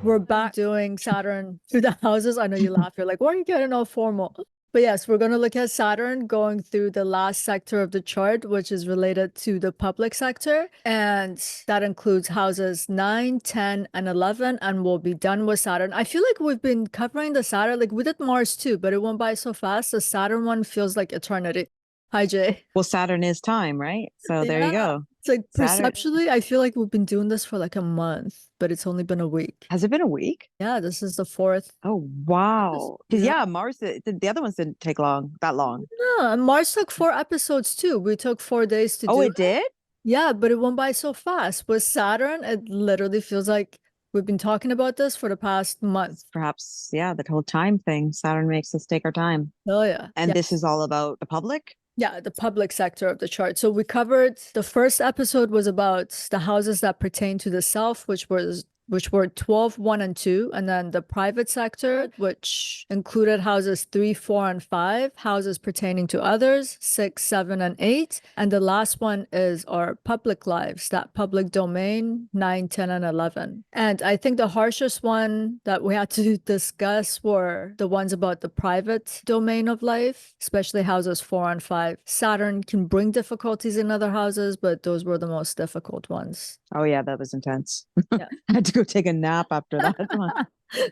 We're back doing Saturn through the houses. I know you laugh. You're like, why are you getting all formal? But yes, we're going to look at Saturn going through the last sector of the chart, which is related to the public sector. And that includes houses 9, 10, and 11. And we'll be done with Saturn. I feel like we've been covering the Saturn, like we did Mars too, but it went by so fast. The Saturn one feels like eternity. Hi, Jay. Well, Saturn is time, right? So there you Yeah. go. It's like Saturn. perceptually, I feel like we've been doing this for like a month, but it's only been a week. Has it been a week? Yeah, this is the fourth. Oh, wow. Because Yeah. yeah, Mars, the other ones didn't take that long. No, and Mars took 4 episodes too. We took 4 days to Oh, do it it. did? Yeah, but it went by so fast. With Saturn, it literally feels like we've been talking about this for the past month. Perhaps, yeah, the whole time thing. Saturn makes us take our time. Oh yeah. And this is all about the public? Yeah, the public sector of the chart. So we covered the first episode was about the houses that pertain to the self, which were 12, 1, and 2, and then the private sector, which included houses 3, 4, and 5, houses pertaining to others, 6, 7, and 8. And the last one is our public lives, that public domain, 9, 10, and 11. And I think the harshest one that we had to discuss were the ones about the private domain of life, especially houses 4 and 5. Saturn can bring difficulties in other houses, but those were the most difficult ones. Oh, yeah, that was intense. Yeah. I had to go take a nap after that one.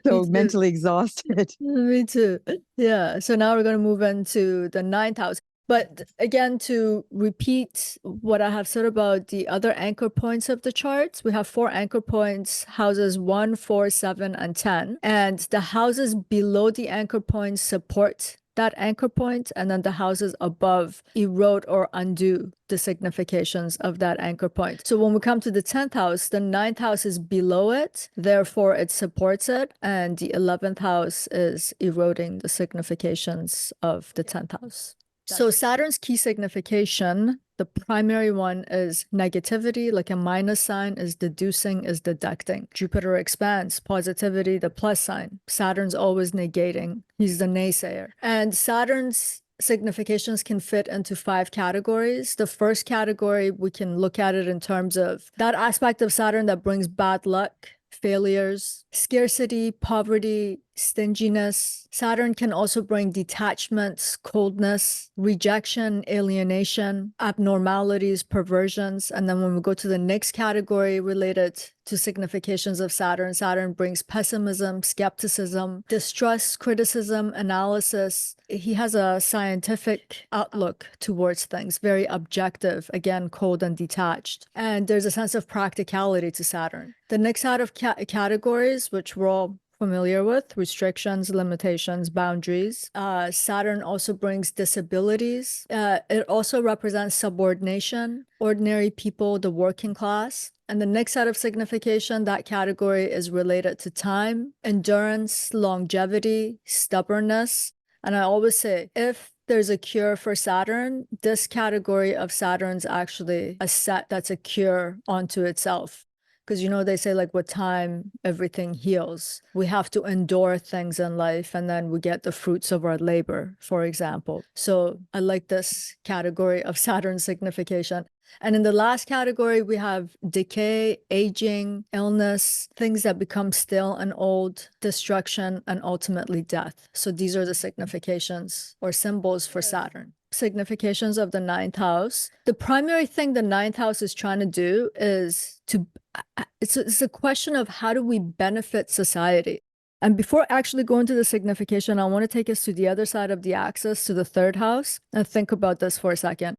So mentally exhausted. Me too. Yeah. So now we're going to move into the ninth house. But again, to repeat what I have said about the other anchor points of the charts, we have 4 anchor points, houses 1, 4, 7, and 10. And the houses below the anchor points support that anchor point, and then the houses above erode or undo the significations of that anchor point. So when we come to the 10th house, the 9th house is below it, therefore it supports it, and the 11th house is eroding the significations of the 10th house. So Saturn's key signification, the primary one is negativity, like a minus sign is deducing, is deducting. Jupiter expands, positivity, the plus sign. Saturn's always negating. He's the naysayer. And Saturn's significations can fit into 5 categories. The first category, we can look at it in terms of that aspect of Saturn that brings bad luck, failures, scarcity, poverty, stinginess. Saturn can also bring detachments, coldness, rejection, alienation, abnormalities, perversions. And then when we go to the next category related to significations of Saturn, Saturn brings pessimism, skepticism, distrust, criticism, analysis. He has a scientific outlook towards things, very objective, again, cold and detached. And there's a sense of practicality to Saturn. The next set of categories, which we're all familiar with, restrictions, limitations, boundaries. Saturn also brings disabilities. It also represents subordination, ordinary people, the working class. And the next set of signification, that category is related to time, endurance, longevity, stubbornness. And I always say, if there's a cure for Saturn, this category of Saturn's actually a set that's a cure onto itself. Because, you know, they say like with time, everything heals. We have to endure things in life and then we get the fruits of our labor, for example. So I like this category of Saturn signification. And in the last category, we have decay, aging, illness, things that become stale and old, destruction, and ultimately death. So these are the significations or symbols for Saturn. Significations of the 9th house. The primary thing the 9th house is trying to do is to, it's a question of how do we benefit society? And before actually going to the signification, I want to take us to the other side of the axis, to the 3rd house, and think about this for a second.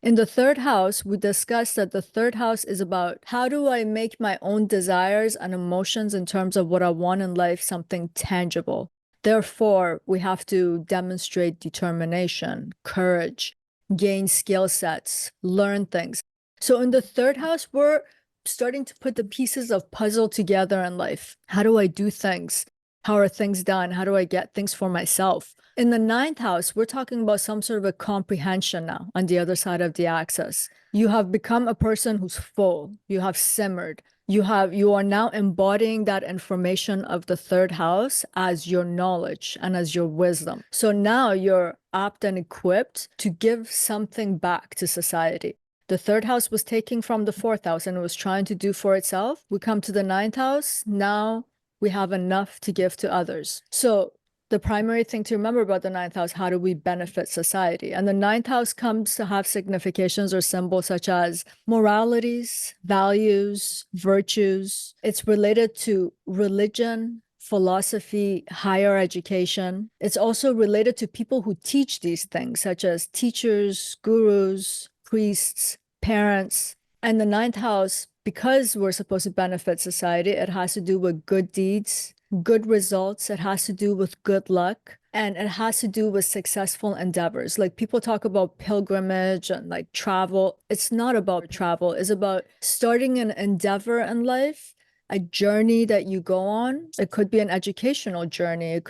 In the 3rd house, we discussed that the 3rd house is about how do I make my own desires and emotions in terms of what I want in life something tangible. Therefore, we have to demonstrate determination, courage, gain skill sets, learn things. So in the 3rd house, we're starting to put the pieces of puzzle together in life. How do I do things? How are things done? How do I get things for myself? In the 9th house, we're talking about some sort of a comprehension now on the other side of the axis. You have become a person who's full. You have simmered. You are now embodying that information of the 3rd house as your knowledge and as your wisdom. So now you're apt and equipped to give something back to society. The 3rd house was taking from the 4th house and it was trying to do for itself. We come to the 9th house. Now we have enough to give to others. So the primary thing to remember about the ninth house, how do we benefit society? And the ninth house comes to have significations or symbols such as moralities, values, virtues. It's related to religion, philosophy, higher education. It's also related to people who teach these things, such as teachers, gurus, priests, parents. And the ninth house, because we're supposed to benefit society, it has to do with good deeds, good results. It has to do with good luck. And it has to do with successful endeavors. Like people talk about pilgrimage and like travel. It's not about travel. It's about starting an endeavor in life, a journey that you go on. It could be an educational journey.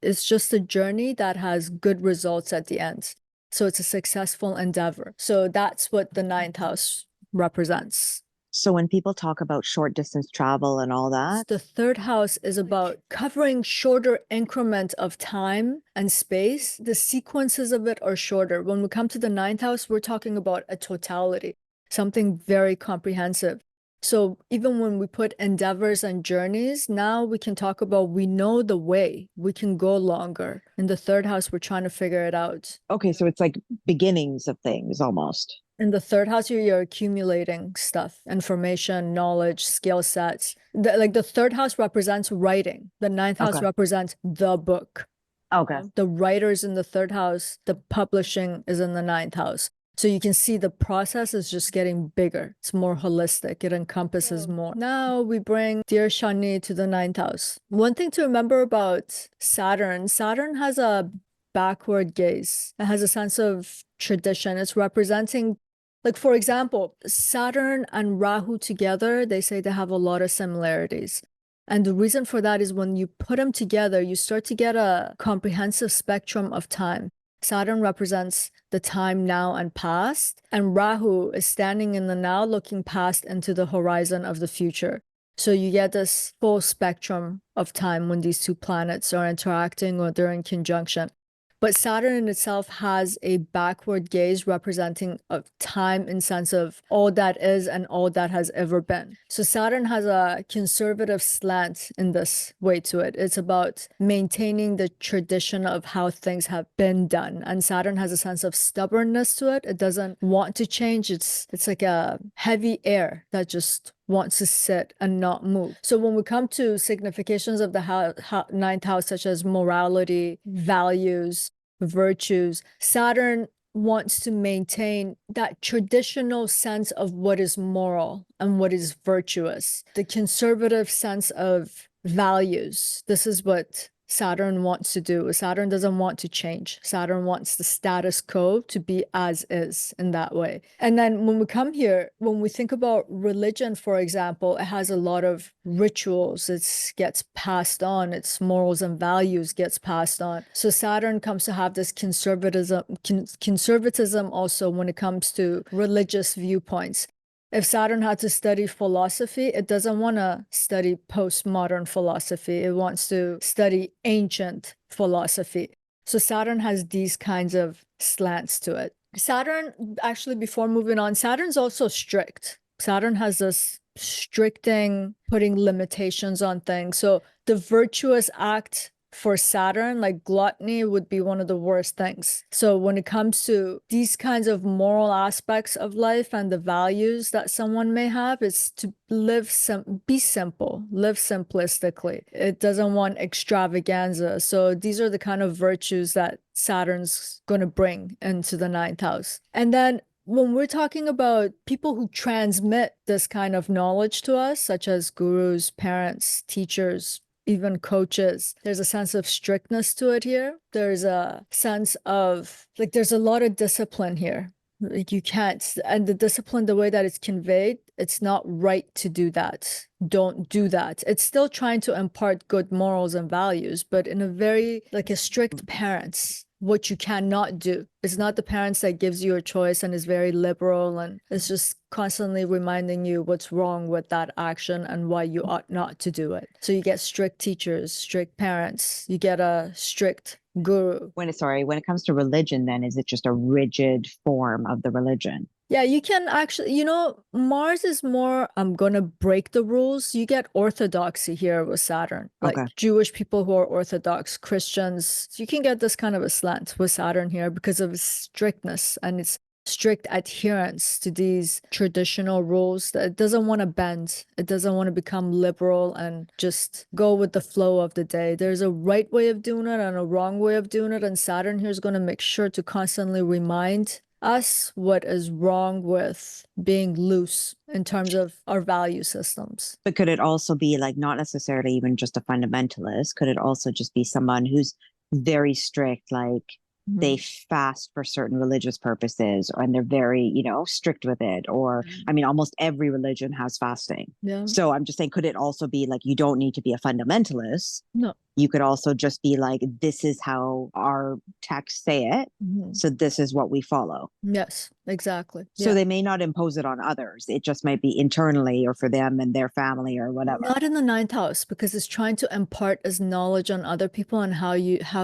It's just a journey that has good results at the end. So it's a successful endeavor. So that's what the ninth house represents. So when people talk about short distance travel and all that, The third house is about covering shorter increments of time and space. The sequences of it are shorter. When we come to the ninth house, we're talking about a totality, something very comprehensive. So even when we put endeavors and journeys, now we can talk about we know the way, we can go longer. In the third house, we're trying to figure it out. okay, so it's like beginnings of things almost. In the third house, you're accumulating stuff, information, knowledge, skill sets. The third house represents writing. The ninth house Okay. represents the book. Okay. The writers in the third house, the publishing is in the ninth house. So you can see the process is just getting bigger. It's more holistic. It encompasses more. Now we bring dear Shani to the ninth house. One thing to remember about Saturn, Saturn has a backward gaze. It has a sense of tradition. It's representing, like, for example, Saturn and Rahu together, they say they have a lot of similarities. And the reason for that is when you put them together, you start to get a comprehensive spectrum of time. Saturn represents the time now and past, and Rahu is standing in the now, looking past into the horizon of the future. So you get this full spectrum of time when these two planets are interacting or they're in conjunction. But Saturn in itself has a backward gaze representing of time in sense of all that is and all that has ever been. So Saturn has a conservative slant in this way to it. It's about maintaining the tradition of how things have been done. And Saturn has a sense of stubbornness to it. It doesn't want to change. It's like a heavy air that just wants to sit and not move. So when we come to significations of the ninth house, such as morality, values, virtues, Saturn wants to maintain that traditional sense of what is moral and what is virtuous, the conservative sense of values. This is what Saturn wants to do. Saturn doesn't want to change. Saturn wants the status quo to be as is in that way. And then when we come here, when we think about religion, for example, it has a lot of rituals. It gets passed on. Its morals and values gets passed on. So Saturn comes to have this conservatism also when it comes to religious viewpoints. If Saturn had to study philosophy, it doesn't want to study postmodern philosophy. It wants to study ancient philosophy. So Saturn has these kinds of slants to it. Saturn, actually, before moving on, Saturn's also strict. Saturn has this stricting, putting limitations on things. So the virtuous act for Saturn, like gluttony, would be one of the worst things. So when it comes to these kinds of moral aspects of life and the values that someone may have, it's to be simple, live simplistically. It doesn't want extravaganza. So these are the kind of virtues that Saturn's going to bring into the ninth house. And then when we're talking about people who transmit this kind of knowledge to us, such as gurus, parents, teachers, even coaches, there's a sense of strictness to it here. There's a sense of, like, there's a lot of discipline here. Like you can't, and the discipline, the way that it's conveyed, it's not right to do that. Don't do that. It's still trying to impart good morals and values, but in a very, like a strict parents, what you cannot do. It's not the parents that gives you a choice and is very liberal and is just constantly reminding you what's wrong with that action and why you ought not to do it. So you get strict teachers, strict parents, you get a strict guru. When it comes to religion, then is it just a rigid form of the religion? Yeah, you can actually, Mars is more, I'm gonna break the rules. You get orthodoxy here with Saturn, like Okay. Jewish people who are Orthodox, Christians. You can get this kind of a slant with Saturn here because of its strictness and its strict adherence to these traditional rules that it doesn't want to bend. It doesn't want to become liberal and just go with the flow of the day. There's a right way of doing it and a wrong way of doing it. And Saturn here is going to make sure to constantly remind us what is wrong with being loose in terms of our value systems. But could it also be like not necessarily even just a fundamentalist? Could it also just be someone who's very strict, like they fast for certain religious purposes, and they're very, strict with it? Or, I mean, almost every religion has fasting. Yeah. So I'm just saying, could it also be like you don't need to be a fundamentalist? No. You could also just be like, this is how our texts say it. So this is what we follow. Yes, exactly. So Yeah. they may not impose it on others. It just might be internally or for them and their family or whatever. Not in the ninth house because it's trying to impart as knowledge on other people and how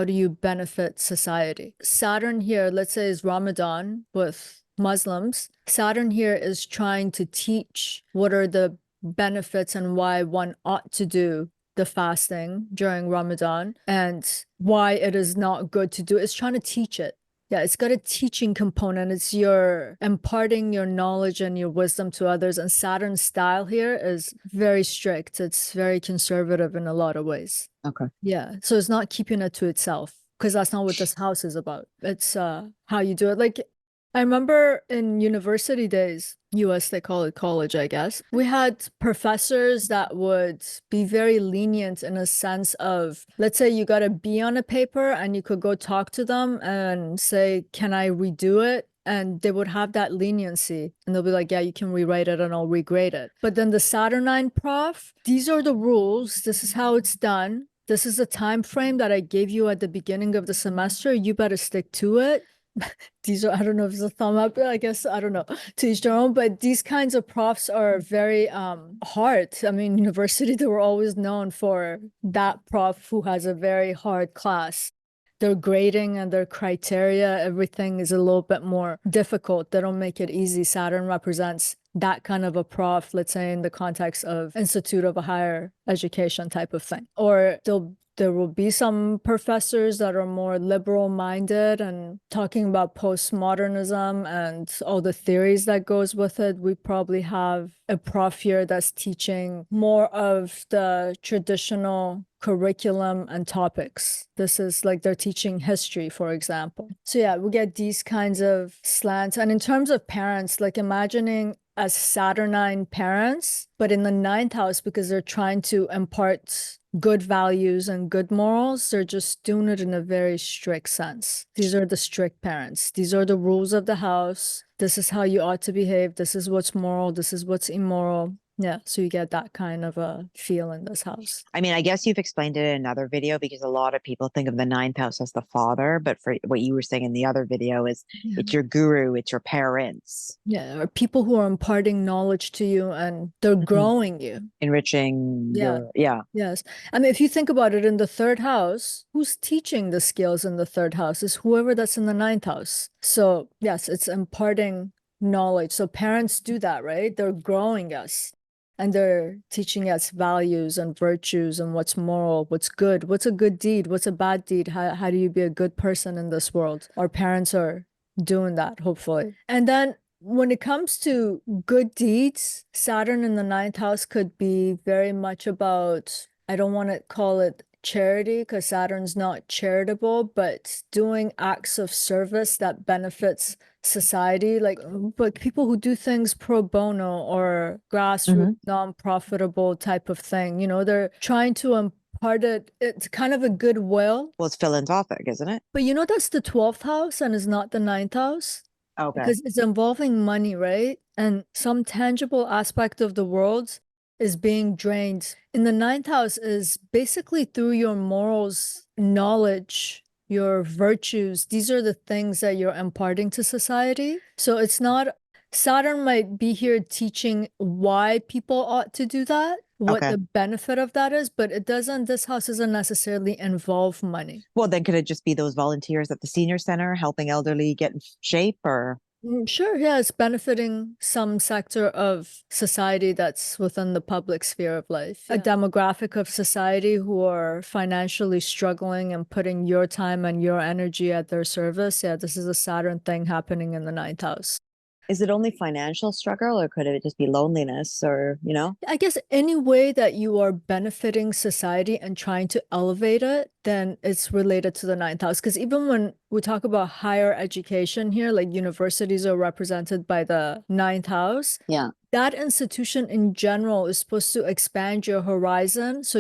do you benefit society. Saturn here, let's say, is Ramadan with Muslims. Saturn here is trying to teach what are the benefits and why one ought to do the fasting during Ramadan and why it is not good to do. It's trying to teach it. Yeah, it's got a teaching component. It's your imparting your knowledge and your wisdom to others. And Saturn's style here is very strict. It's very conservative in a lot of ways. Okay. Yeah. So it's not keeping it to itself because that's not what this house is about. It's how you do it. Like I remember in university days, US, they call it college, I guess. We had professors that would be very lenient in a sense of, let's say you got a B on a paper and you could go talk to them and say, can I redo it? And they would have that leniency and they'll be like, yeah, you can rewrite it and I'll regrade it. But then the Saturnine prof, these are the rules. This is how it's done. This is the time frame that I gave you at the beginning of the semester. You better stick to it. These are, I don't know if it's a thumb up, I guess, I don't know, to each their own, but these kinds of profs are very hard. I mean, university, they were always known for that prof who has a very hard class. Their grading and their criteria, everything is a little bit more difficult. They don't make it easy. Saturn represents that kind of a prof, let's say in the context of Institute of a Higher Education type of thing. Or there will be some professors that are more liberal minded and talking about postmodernism and all the theories that goes with it. We probably have a prof here that's teaching more of the traditional curriculum and topics. This is like they're teaching history, for example. So yeah, we get these kinds of slants. And in terms of parents, like imagining as Saturnine parents, but in the ninth house, because they're trying to impart good values and good morals, they're just doing it in a very strict sense. These are the strict parents. These are the rules of the house. This is how you ought to behave. This is what's moral. This is what's immoral. Yeah, so you get that kind of a feel in this house. I mean, I guess you've explained it in another video because a lot of people think of the ninth house as the father, but for what you were saying in the other video is it's your guru, it's your parents. Yeah, or people who are imparting knowledge to you and they're growing you. Enriching your, yeah. Yes. I mean, if you think about it in the third house, who's teaching the skills in the third house is whoever that's in the ninth house. So yes, it's imparting knowledge. So parents do that, right? They're growing us. And they're teaching us values and virtues and what's moral, what's good, what's a good deed, what's a bad deed, how do you be a good person in this world? Our parents are doing that, hopefully. And then when it comes to good deeds, Saturn in the ninth house could be very much about, I don't want to call it charity because Saturn's not charitable, but doing acts of service that benefits society, like but people who do things pro bono or grassroots non-profitable type of thing, they're trying to impart it. It's kind of a goodwill. Well, it's philanthropic, isn't it? But that's the 12th house and is not the ninth house. Okay. Because it's involving money, right? And some tangible aspect of the world is being drained. In the ninth house is basically through your morals, knowledge, your virtues. These are the things that you're imparting to society. So it's not, Saturn might be here teaching why people ought to do that, what the benefit of that is, but this house doesn't necessarily involve money. Well, then could it just be those volunteers at the senior center helping elderly get in shape or? Sure, yeah, it's benefiting some sector of society that's within the public sphere of life. A demographic of society who are financially struggling and putting your time and your energy at their service. Yeah, this is a Saturn thing happening in the ninth house. Is it only financial struggle, or could it just be loneliness, or, I guess any way that you are benefiting society and trying to elevate it, then it's related to the ninth house. Because even when we talk about higher education here, like universities are represented by the ninth house. Yeah. That institution in general is supposed to expand your horizon. So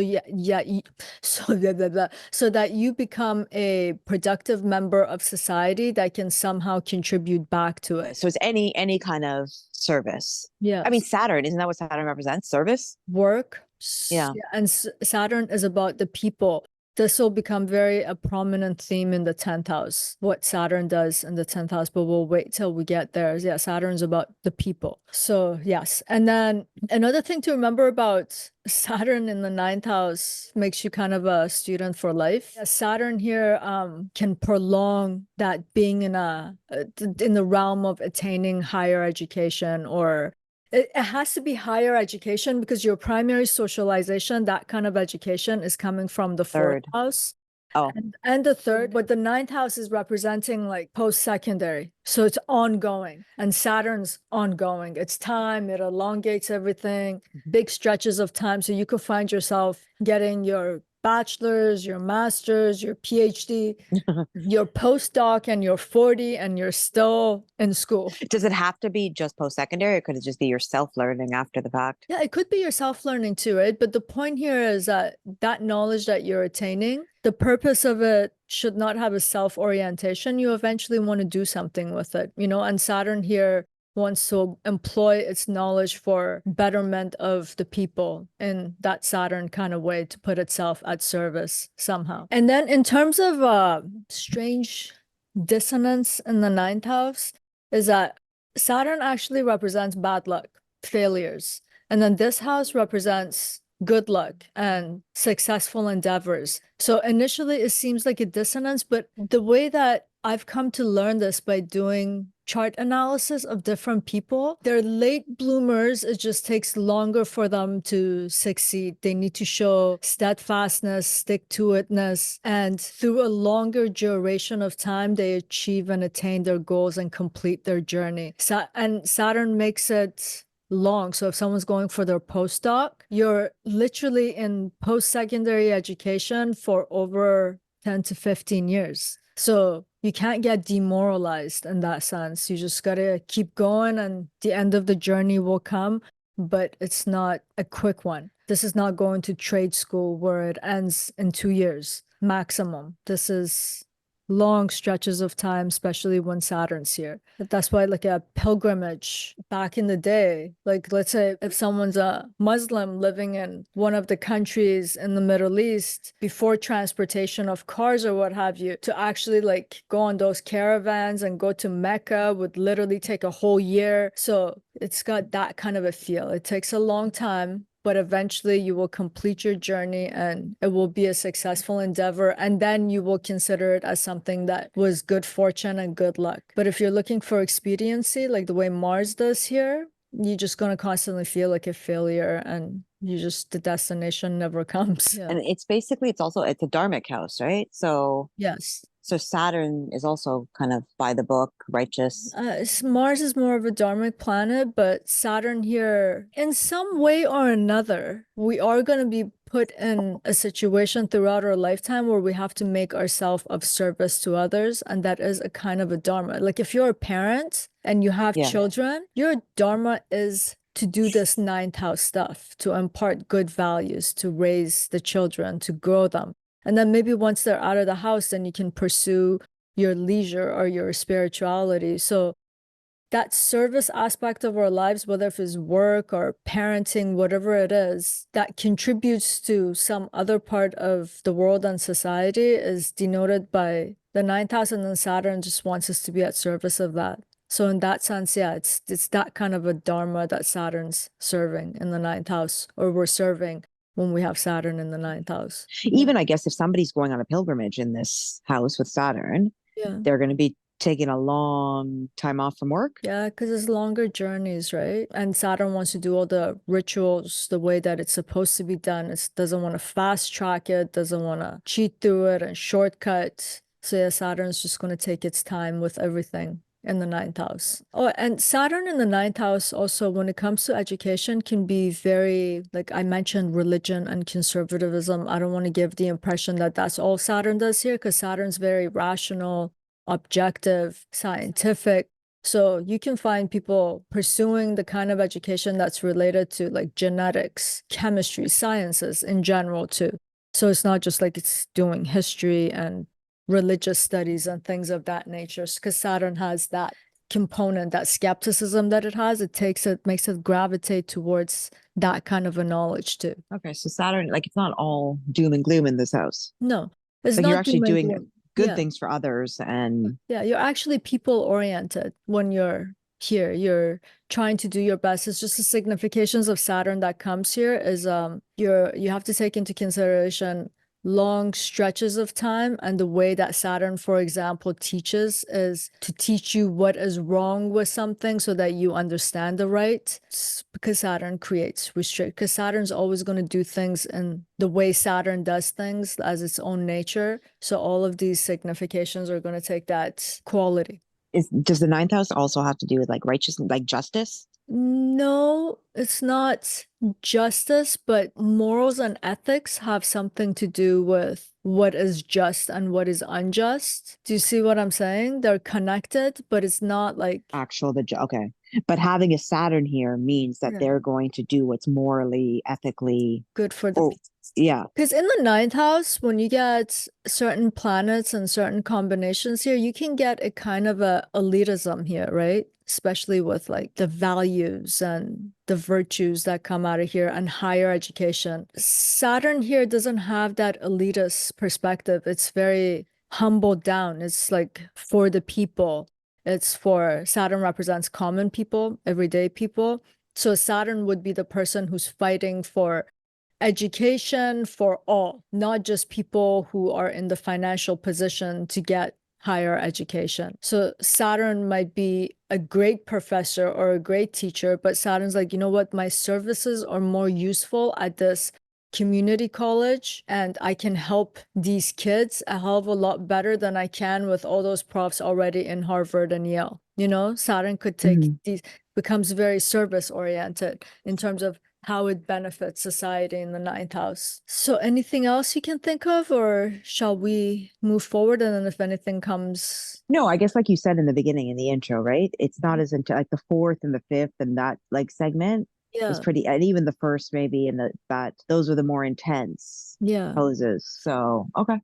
so that you become a productive member of society that can somehow contribute back to it. So it's any kind of service. Yeah. I mean, Saturn, isn't that what Saturn represents? Service? Work. Yeah. And Saturn is about the people. This will become very a prominent theme in the 10th house, what Saturn does in the 10th house, but we'll wait till we get there. Yeah, Saturn's about the people. So yes. And then another thing to remember about Saturn in the ninth house makes you kind of a student for life. Yeah, Saturn here can prolong that being in the realm of attaining higher education, or it has to be higher education because your primary socialization, that kind of education, is coming from the fourth Third. house. Oh, And the third, but the ninth house is representing like post-secondary. So it's ongoing, and Saturn's ongoing. It's time, it elongates everything, big stretches of time. So you could find yourself getting your bachelor's, your master's, your PhD, your postdoc, and you're 40 and you're still in school. does it have to be just post-secondary, or could it just be your self-learning after the fact? Yeah, it could be your self-learning too, right? But the point here is that that knowledge that you're attaining, the purpose of it should not have a self-orientation. You eventually want to do something with it, and Saturn here wants to employ its knowledge for betterment of the people in that Saturn kind of way, to put itself at service somehow. And then in terms of strange dissonance in the ninth house, is that Saturn actually represents bad luck, failures. And then this house represents good luck and successful endeavors. So initially it seems like a dissonance, but the way that I've come to learn this by doing chart analysis of different people, they're late bloomers. It just takes longer for them to succeed. They need to show steadfastness, stick-to-itness, and through a longer duration of time, they achieve and attain their goals and complete their journey. And Saturn makes it long. So if someone's going for their postdoc, you're literally in post-secondary education for over 10 to 15 years. So you can't get demoralized in that sense. You just gotta keep going, and the end of the journey will come, but it's not a quick one. This is not going to trade school where it ends in 2 years maximum. This is long stretches of time, especially when Saturn's here. That's why like a pilgrimage back in the day, like let's say if someone's a Muslim living in one of the countries in the Middle East, before transportation of cars or what have you, to actually like go on those caravans and go to Mecca would literally take a whole year. So it's got that kind of a feel. It takes a long time, but eventually you will complete your journey and it will be a successful endeavor. And then you will consider it as something that was good fortune and good luck. But if you're looking for expediency, like the way Mars does here, you're just going to constantly feel like a failure, and the destination never comes. Yeah. And it's a dharmic house, right? So Yes. So Saturn is also kind of by the book, righteous. Mars is more of a dharmic planet, but Saturn here, in some way or another, we are going to be put in a situation throughout our lifetime where we have to make ourselves of service to others. And that is a kind of a dharma. Like if you're a parent and you have children, your dharma is to do this ninth house stuff, to impart good values, to raise the children, to grow them. And then maybe once they're out of the house, then you can pursue your leisure or your spirituality. So that service aspect of our lives, whether if it's work or parenting, whatever it is, that contributes to some other part of the world and society, is denoted by the ninth house, and then Saturn just wants us to be at service of that. So in that sense, yeah, it's that kind of a dharma that Saturn's serving in the ninth house, or we're serving when we have Saturn in the ninth house. Even I guess if somebody's going on a pilgrimage in this house with Saturn, they're going to be taking a long time off from work. Yeah, because it's longer journeys, right? And Saturn wants to do all the rituals the way that it's supposed to be done. It doesn't want to fast track it, doesn't want to cheat through it and shortcut. So yeah, Saturn's just going to take its time with everything in the ninth house. Oh, and Saturn in the ninth house also, when it comes to education, can be very, like I mentioned, religion and conservatism. I don't want to give the impression that that's all Saturn does here, because Saturn's very rational, objective, scientific. So you can find people pursuing the kind of education that's related to like genetics, chemistry, sciences in general too. So it's not just like it's doing history and religious studies and things of that nature, because Saturn has that component, that skepticism that it has. It makes it gravitate towards that kind of a knowledge too. Okay, so Saturn, like it's not all doom and gloom in this house. No, it's Like you're not actually doom and doing gloom. good Yeah. things for others, and Yeah, you're actually people oriented when you're here. You're trying to do your best. It's just the significations of Saturn that comes here is you have to take into consideration long stretches of time, and the way that Saturn, for example, teaches is to teach you what is wrong with something so that you understand the right. Because Saturn creates restrict, because Saturn's always going to do things in the way Saturn does things as its own nature. So all of these significations are going to take that quality. does the ninth house also have to do with like righteousness, like justice? No, it's not justice, but morals and ethics have something to do with what is just and what is unjust. Do you see what I'm saying? They're connected, but it's not like Okay, but having a Saturn here means that yeah, they're going to do what's morally, ethically. good for the Oh, yeah. because in the ninth house, when you get certain planets and certain combinations here, you can get a kind of a elitism here, right? Especially with like the values and the virtues that come out of here and higher education. Saturn here doesn't have that elitist perspective. It's very humbled down. It's like for the people. It's for Saturn represents common people, everyday people. So Saturn would be the person who's fighting for education for all, not just people who are in the financial position to get higher education. So Saturn might be a great professor or a great teacher, but Saturn's like, you know what, my services are more useful at this community college, and I can help these kids a hell of a lot better than I can with all those profs already in Harvard and Yale. You know, Saturn could take these, becomes very service oriented in terms of how it benefits society in the ninth house. So anything else you can think of, or shall we move forward? And then if anything comes. No, I guess like you said in the beginning in the intro, right? It's not as into like the fourth and the fifth and that like segment was Yeah. pretty, and even the first maybe, and that those were the more intense Yeah. poses. So okay.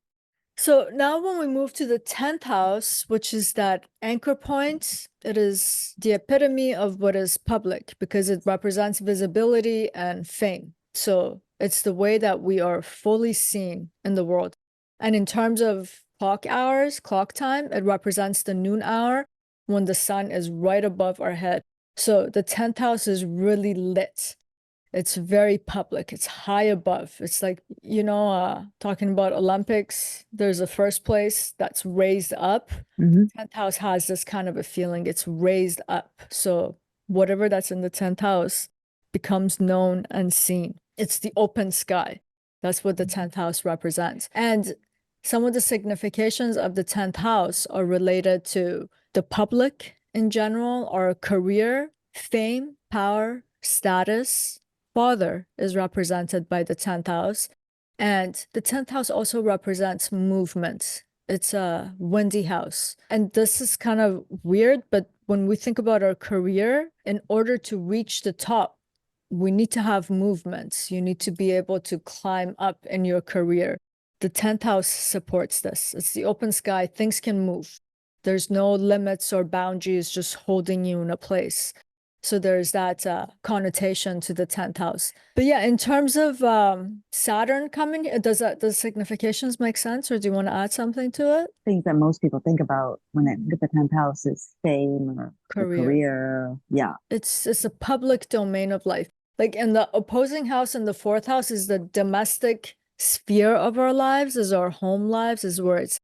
So now when we move to the 10th house, which is that anchor point, it is the epitome of what is public because it represents visibility and fame. So it's the way that we are fully seen in the world. And in terms of clock hours, clock time, it represents the noon hour when the sun is right above our head. So the 10th house is really lit. It's very public. It's high above. It's like, talking about Olympics, there's a first place that's raised up. 10th house has this kind of a feeling. It's raised up. So whatever that's in the 10th house becomes known and seen. It's the open sky. That's what the 10th house represents. And some of the significations of the 10th house are related to the public in general, or career, fame, power, status. Father is represented by the 10th house. And the 10th house also represents movement. It's a windy house. And this is kind of weird, but when we think about our career, in order to reach the top, we need to have movements. You need to be able to climb up in your career. The 10th house supports this. It's the open sky. Things can move. There's no limits or boundaries just holding you in a place. So there's that connotation to the 10th house. But yeah, in terms of Saturn coming, does the significations make sense, or do you want to add something to it? Things that most people think about when they look at the 10th house is fame or career. Yeah. It's a public domain of life. Like in the opposing house and the fourth house is the domestic sphere of our lives, is our home lives, is where it's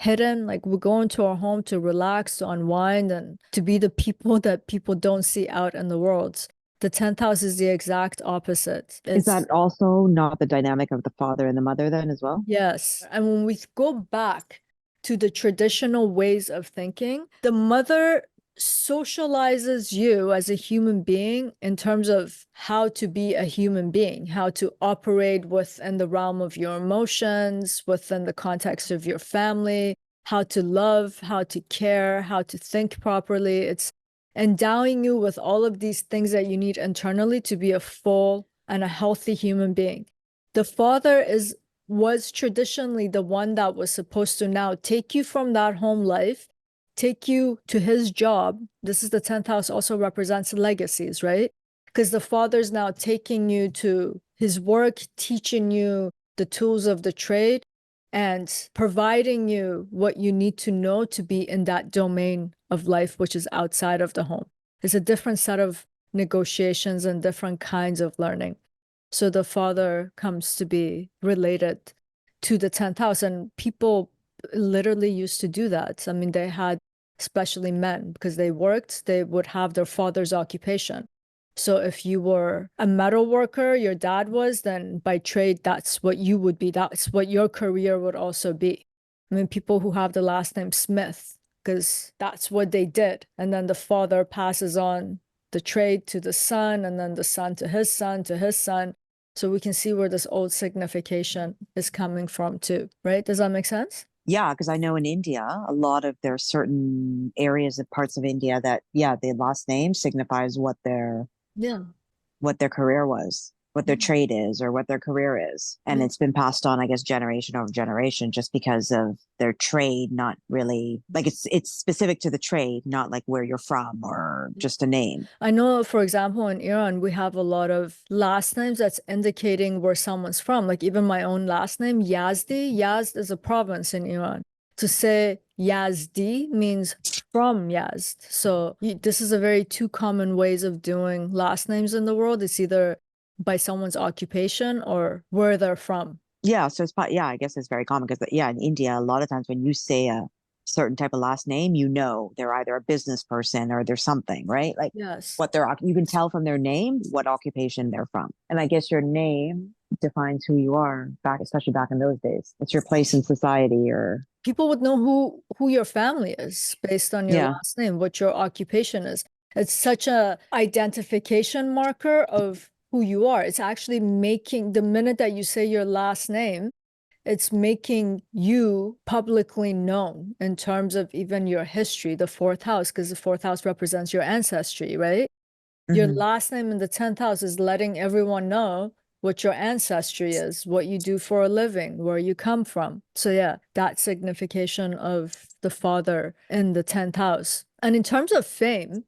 hidden. Like we go into our home to relax, to unwind, and to be the people that people don't see out in the world. The 10th house is the exact opposite. Is It's that also not the dynamic of the father and the mother then as well? yes. And when we go back to the traditional ways of thinking, the mother socializes you as a human being in terms of how to be a human being, how to operate within the realm of your emotions, within the context of your family, how to love, how to care, how to think properly. It's endowing you with all of these things that you need internally to be a full and a healthy human being. The father was traditionally the one that was supposed to now take you from that home life, take you to his job. This is the 10th house, also represents legacies, right? Because the father's now taking you to his work, teaching you the tools of the trade, and providing you what you need to know to be in that domain of life, which is outside of the home. It's a different set of negotiations and different kinds of learning. So the father comes to be related to the 10th house. And people literally used to do that. I mean, they had, especially men, because they worked, they would have their father's occupation. So if you were a metal worker, your dad was, then by trade, that's what you would be. That's what your career would also be. I mean, people who have the last name Smith, because that's what they did. And then the father passes on the trade to the son, and then the son to his son, to his son. So we can see where this old signification is coming from too, right? Does that make sense? Yeah, because I know in India, a lot of there are certain areas of parts of India that, yeah, the last name signifies Yeah. what their career was, what their trade is, or what their career is. And Yeah. it's been passed on, I guess, generation over generation just because of their trade, not really like it's specific to the trade, not like where you're from or just a name. I know, for example, in Iran, we have a lot of last names that's indicating where someone's from. Like even my own last name, Yazdi. Yazd is a province in Iran. To say Yazdi means from Yazd. So this is a very two common ways of doing last names in the world. It's either by someone's occupation or where they're from. Yeah, so yeah, I guess it's very common because yeah, in India, a lot of times when you say a certain type of last name, you know they're either a business person or they're something, right? Like Yes. what they're you can tell from their name what occupation they're from. And I guess your name defines who you are back, especially back in those days. It's your place in society or People would know who your family is based on your yeah. last name, what your occupation is. It's such a identification marker of who you are. It's actually making the minute that you say your last name, it's making you publicly known in terms of even your history, the fourth house, because the fourth house represents your ancestry, right? Your Mm-hmm. last name in the 10th house is letting everyone know what your ancestry is, what you do for a living, where you come from. So, yeah, that signification of the father in the 10th house. And in terms of fame,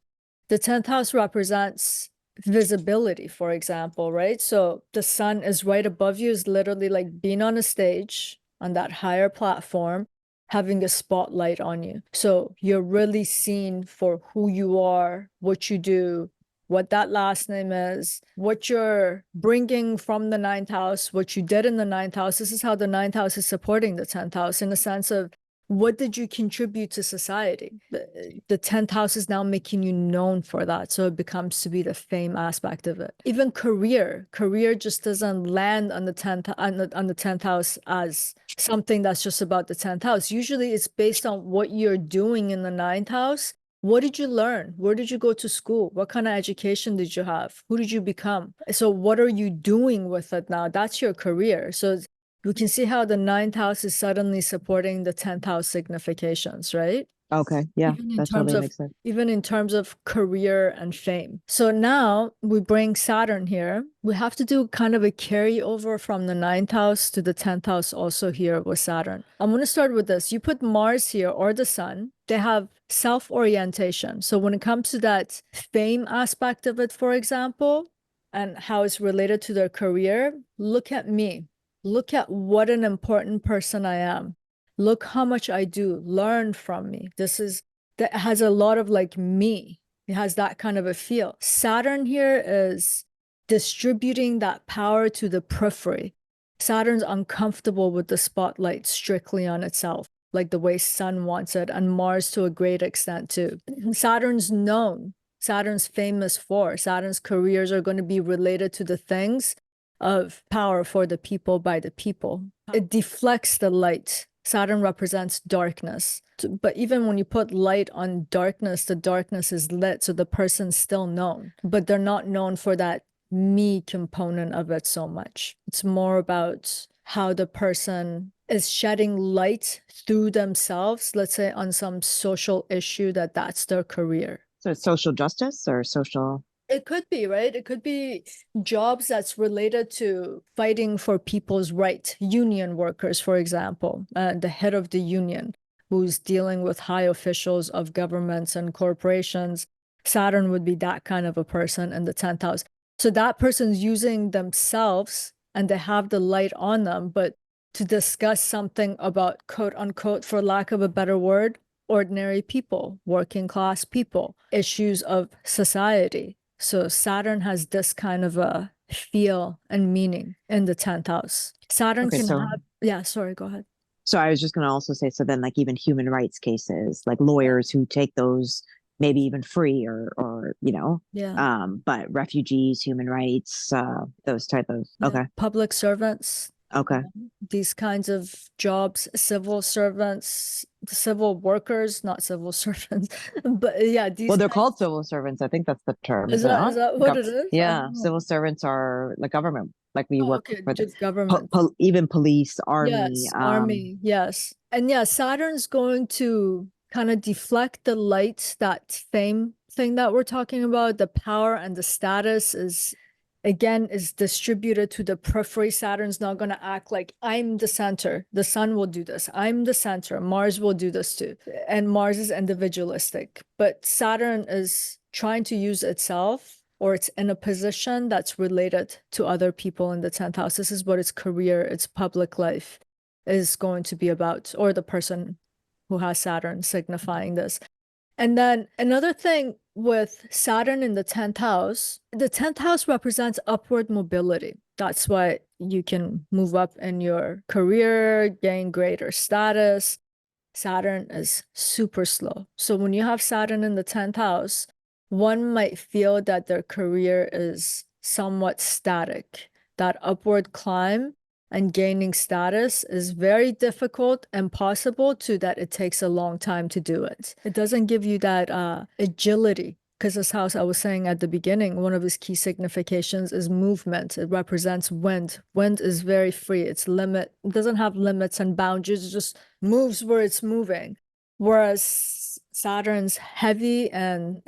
the 10th house represents visibility, for example, right? So the sun is right above you, is literally like being on a stage on that higher platform, having a spotlight on you. So you're really seen for who you are, what you do, what that last name is, what you're bringing from the ninth house, what you did in the ninth house. This is how the ninth house is supporting the 10th house in the sense of what did you contribute to society? The 10th house is now making you known for that. So it becomes to be the fame aspect of it. Even career just doesn't land on the 10th on the 10th house as something that's just about the 10th house. Usually it's based on what you're doing in the ninth house. What did you learn? Where did you go to school? What kind of education did you have? Who did you become? So what are you doing with it now? That's your career. So we can see how the ninth house is suddenly supporting the 10th house significations, right? Okay. Yeah, Even in that terms totally of makes sense. even in terms of career and fame. So now we bring Saturn here. We have to do kind of a carryover from the ninth house to the 10th house also here with Saturn. I'm going to start with this. You put Mars here or the sun, they have self-orientation. So when it comes to that fame aspect of it, for example, and how it's related to their career, look at me. Look at what an important person I am. Look how much I do. Learn from me. That has a lot of like me. It has that kind of a feel. Saturn here is distributing that power to the periphery. Saturn's uncomfortable with the spotlight strictly on itself. like the way Sun wants it, and Mars to a great extent too. Saturn's known. Saturn's famous for. Saturn's careers are going to be related to the things of power for the people by the people. It deflects the light. Saturn represents darkness. But even when you put light on darkness, the darkness is lit, so the person's still known. But they're not known for that me component of it so much. It's more about how the person is shedding light through themselves, let's say on some social issue that's their career. So it's social justice or social? It could be, right? It could be jobs that's related to fighting for people's rights. Union workers, for example, the head of the union who's dealing with high officials of governments and corporations. Saturn would be that kind of a person in the 10th house. So that person's using themselves and they have the light on them, but to discuss something about, quote unquote, for lack of a better word, ordinary people, working class people, issues of society. So Saturn has this kind of a feel and meaning in the 10th house. Saturn Okay, can so have, yeah, sorry, go ahead. so I was just going to also say, so then like even human rights cases, like lawyers who take those maybe even free or Yeah. but refugees, human rights, those type of, Yeah. okay, Public servants, okay. these kinds of jobs, civil servants, civil workers, not civil servants, but yeah, Well, these they're kinds. called civil servants. I think that's the term, is it Is not? that what it is? Yeah, Oh, civil servants are like government, like we work okay, for the just government. even police, army. Yes, army, yes. And yeah, Saturn's going to kind of deflect the light, that fame thing that we're talking about. The power and the status is distributed to the periphery. Saturn's not going to act like I'm the center. The sun will do this. I'm the center. Mars will do this too. And Mars is individualistic. But Saturn is trying to use itself, or it's in a position that's related to other people in the 10th house. This is what its career, its public life is going to be about, or the person who has Saturn signifying this. And then another thing with Saturn in the 10th house represents upward mobility. That's why you can move up in your career, gain greater status. Saturn is super slow. So when you have Saturn in the 10th house, one might feel that their career is somewhat static. That upward climb and gaining status is very difficult and possible to that it takes a long time to do it. It doesn't give you that agility, because this house I was saying at the beginning, one of its key significations is movement. It represents wind. Wind is very free. It doesn't have limits and boundaries. It just moves where it's moving. Whereas Saturn's heavy and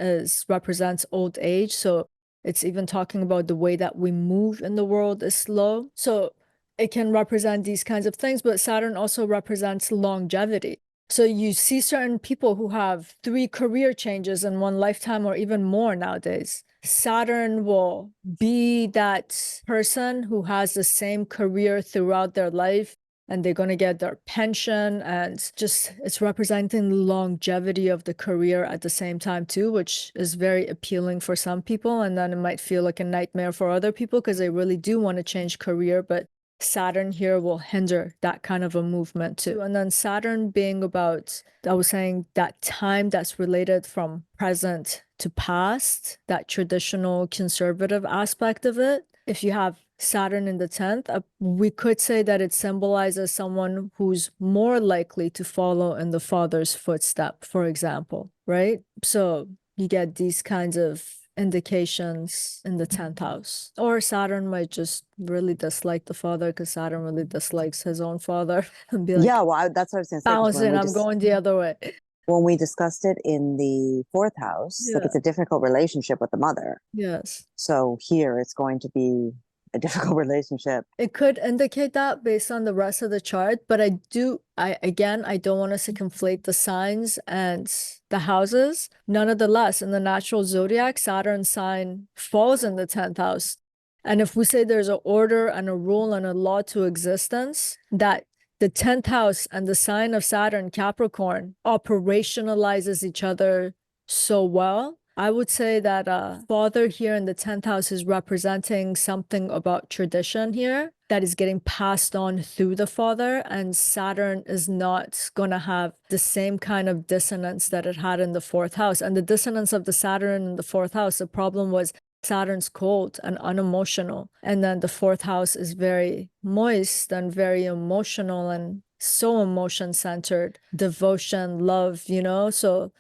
represents old age. So it's even talking about the way that we move in the world is slow. So it can represent these kinds of things, but Saturn also represents longevity. So you see certain people who have 3 career changes in one lifetime or even more nowadays. Saturn will be that person who has the same career throughout their life, and they're going to get their pension, and just it's representing the longevity of the career at the same time too, which is very appealing for some people. And then it might feel like a nightmare for other people because they really do want to change career, but Saturn here will hinder that kind of a movement too. And then Saturn being about, I was saying, that time that's related from present to past, that traditional conservative aspect of it. If you have Saturn in the 10th, we could say that it symbolizes someone who's more likely to follow in the father's footstep, for example, right? So you get these kinds of indications in the 10th house. Or Saturn might just really dislike the father because Saturn really dislikes his own father and be like, Yeah, well, that's what I was going to say. balance it, I'm going the other way. When we discussed it in the 4th house, like Yeah. it's a difficult relationship with the mother. Yes. So here it's going to be a difficult relationship. It could indicate that based on the rest of the chart, but I don't want us to conflate the signs and the houses. Nonetheless, in the natural zodiac, Saturn sign falls in the 10th house. And if we say there's an order and a rule and a law to existence, that the 10th house and the sign of Saturn, Capricorn, operationalizes each other so well. I would say that father here in the 10th house is representing something about tradition here that is getting passed on through the father, and Saturn is not going to have the same kind of dissonance that it had in the 4th house. And the dissonance of the Saturn in the 4th house, the problem was Saturn's cold and unemotional, and then the 4th house is very moist and very emotional and so emotion centered, devotion, love, so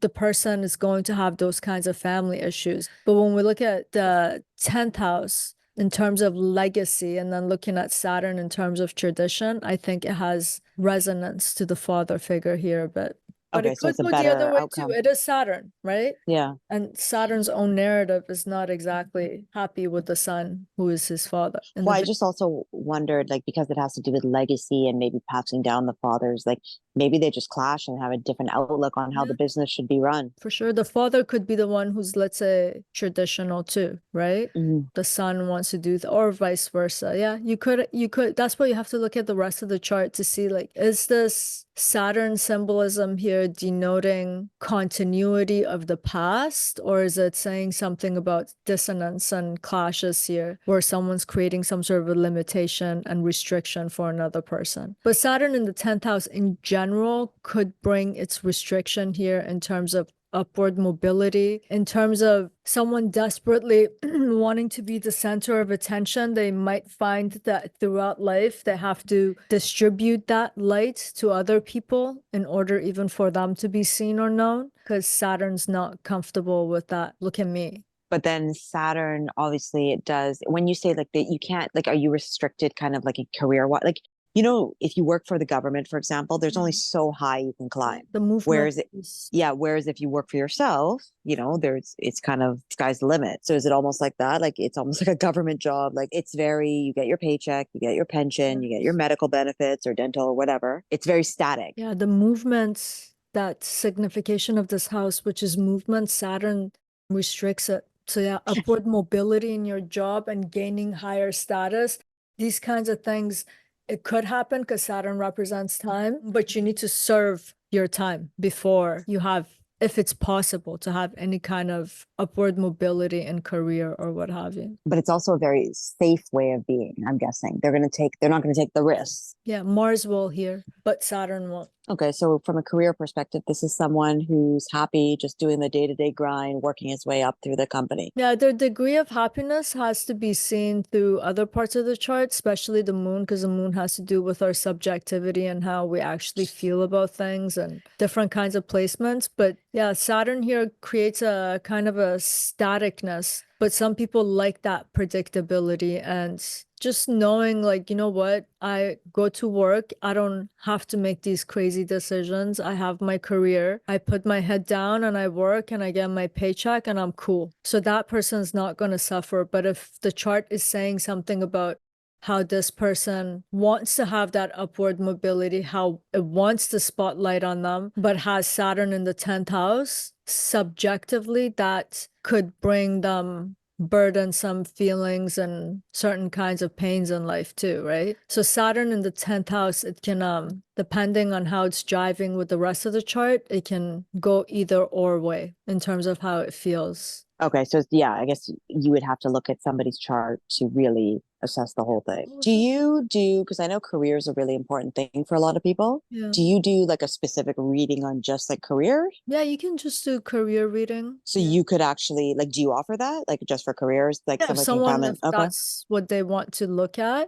the person is going to have those kinds of family issues. But when we look at the 10th house in terms of legacy, and then looking at Saturn in terms of tradition, I think it has resonance to the father figure here a bit. But Okay, it so could it's a go the other better way too. outcome. It is Saturn, right? Yeah. And Saturn's own narrative is not exactly happy with the son who is his father. And Well, I just also wondered, like, because it has to do with legacy and maybe passing down the fathers, like maybe they just clash and have a different outlook on how the business should be run. for sure, the father could be the one who's, let's say, traditional too, right? The son wants to do, or vice versa. Yeah, you could. That's why you have to look at the rest of the chart to see, like, is this Saturn symbolism here denoting continuity of the past, or is it saying something about dissonance and clashes here, where someone's creating some sort of a limitation and restriction for another person? But Saturn in the 10th house in general could bring its restriction here in terms of upward mobility, in terms of someone desperately wanting to be the center of attention. They might find that throughout life they have to distribute that light to other people in order even for them to be seen or known, because Saturn's not comfortable with that. Look at me. But then Saturn, obviously, it does. When you say like that, you can't, like, are you restricted kind of like a career? What, like, if you work for the government, for example, there's only so high you can climb. The movement Whereas, is whereas if you work for yourself, it's kind of sky's the limit. So is it almost like that? Like it's almost like a government job. Like it's very, you get your paycheck, you get your pension, you get your medical benefits or dental or whatever. It's very static. yeah, the movements, that signification of this house, which is movement, Saturn restricts it. So yeah, upward mobility in your job and gaining higher status, these kinds of things, it could happen because Saturn represents time, but you need to serve your time before you have, if it's possible, to have any kind of upward mobility in career or what have you. But it's also a very safe way of being, I'm guessing. They're not going to take the risks. Yeah, Mars will here, but Saturn won't. Okay, so from a career perspective, this is someone who's happy just doing the day-to-day grind, working his way up through the company. Yeah, their degree of happiness has to be seen through other parts of the chart, especially the moon, because the moon has to do with our subjectivity and how we actually feel about things and different kinds of placements. But yeah, Saturn here creates a kind of a staticness, but some people like that predictability and just knowing, like, you know what, I go to work, I don't have to make these crazy decisions. I have my career, I put my head down and I work and I get my paycheck and I'm cool. So that person's not going to suffer. But if the chart is saying something about how this person wants to have that upward mobility, how it wants the spotlight on them, but has Saturn in the 10th house, subjectively, that could bring them burdensome feelings and certain kinds of pains in life too, right? So Saturn in the 10th house, it can, depending on how it's jiving with the rest of the chart, it can go either or way in terms of how it feels. Okay, so yeah, I guess you would have to look at somebody's chart to really assess the whole thing. Do you do, because I know career is a really important thing for a lot of people. Yeah. Do you do like a specific reading on just like career? Yeah, you can just do career reading. So you could actually, like, do you offer that? Like just for careers? Like Yeah, if someone can someone, come in. if Okay. that's what they want to look at.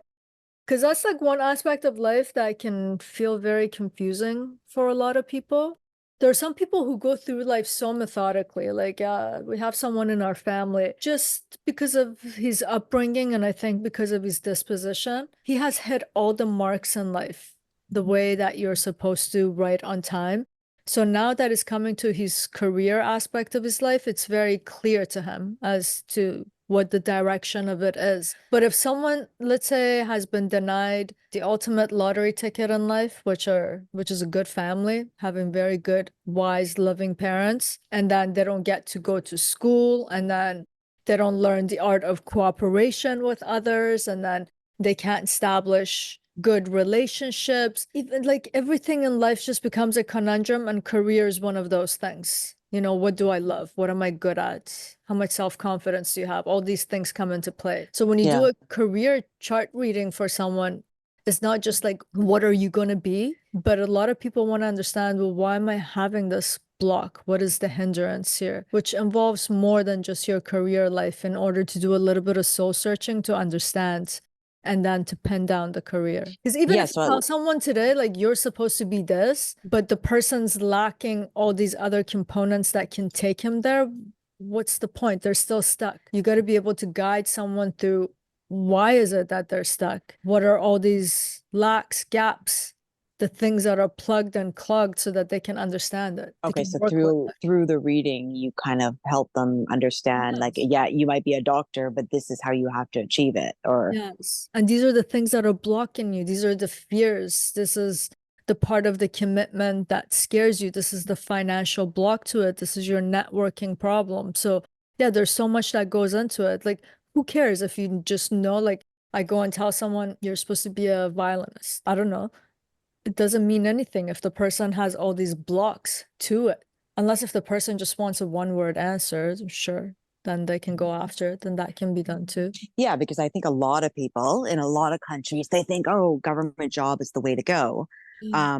Because that's like one aspect of life that can feel very confusing for a lot of people. There are some people who go through life so methodically. Like we have someone in our family, just because of his upbringing and I think because of his disposition, he has hit all the marks in life the way that you're supposed to, right on time. So now that is coming to his career aspect of his life, it's very clear to him as to what the direction of it is. But if someone, let's say, has been denied the ultimate lottery ticket in life, which is a good family, having very good, wise, loving parents, and then they don't get to go to school, and then they don't learn the art of cooperation with others, and then they can't establish good relationships, even like everything in life just becomes a conundrum, and career is one of those things. You know, what do I love? What am I good at? How much self-confidence do you have? All these things come into play. So when you do Yeah. a career chart reading for someone, it's not just like, what are you going to be? But a lot of people want to understand, well, why am I having this block? What is the hindrance here? Which involves more than just your career life in order to do a little bit of soul searching to understand and then to pin down the career. Because even Yeah. if you tell someone today, like you're supposed to be this, but the person's lacking all these other components that can take him there, what's the point? They're still stuck. You got to be able to guide someone through why is it that they're stuck? What are all these lacks, gaps, the things that are plugged and clogged so that they can understand it. They Okay, can so work with it. through the reading, you kind of help them understand, like, Yes. yeah, you might be a doctor, but this is how you have to achieve it. Or Yes. And these are the things that are blocking you. These are the fears. This is the part of the commitment that scares you. This is the financial block to it. This is your networking problem. So, yeah, there's so much that goes into it. Like, who cares if you just know, like, I go and tell someone you're supposed to be a violinist. I don't know. It doesn't mean anything if the person has all these blocks to it. Unless if the person just wants a one-word answer, sure, then they can go after it, then that can be done too. yeah, because I think a lot of people in a lot of countries, they think, oh, government job is the way to go.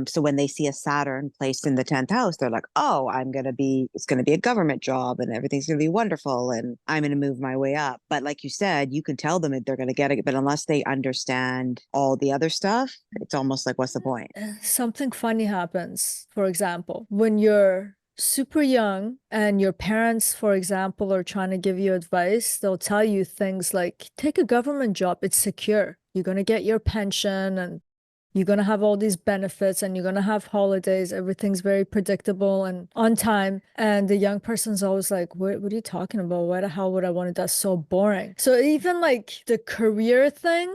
So when they see a Saturn placed in the 10th house, they're like, oh, it's going to be a government job and everything's going to be wonderful and I'm going to move my way up. But like you said, you can tell them that they're going to get it. But unless they understand all the other stuff, it's almost like, what's the point? Something funny happens, for example, when you're super young and your parents, for example, are trying to give you advice, they'll tell you things like, take a government job, it's secure. You're going to get your pension and you're going to have all these benefits and you're going to have holidays. Everything's very predictable and on time. And the young person's always like, what are you talking about? Why the hell would I want it? That's so boring. So even like the career thing,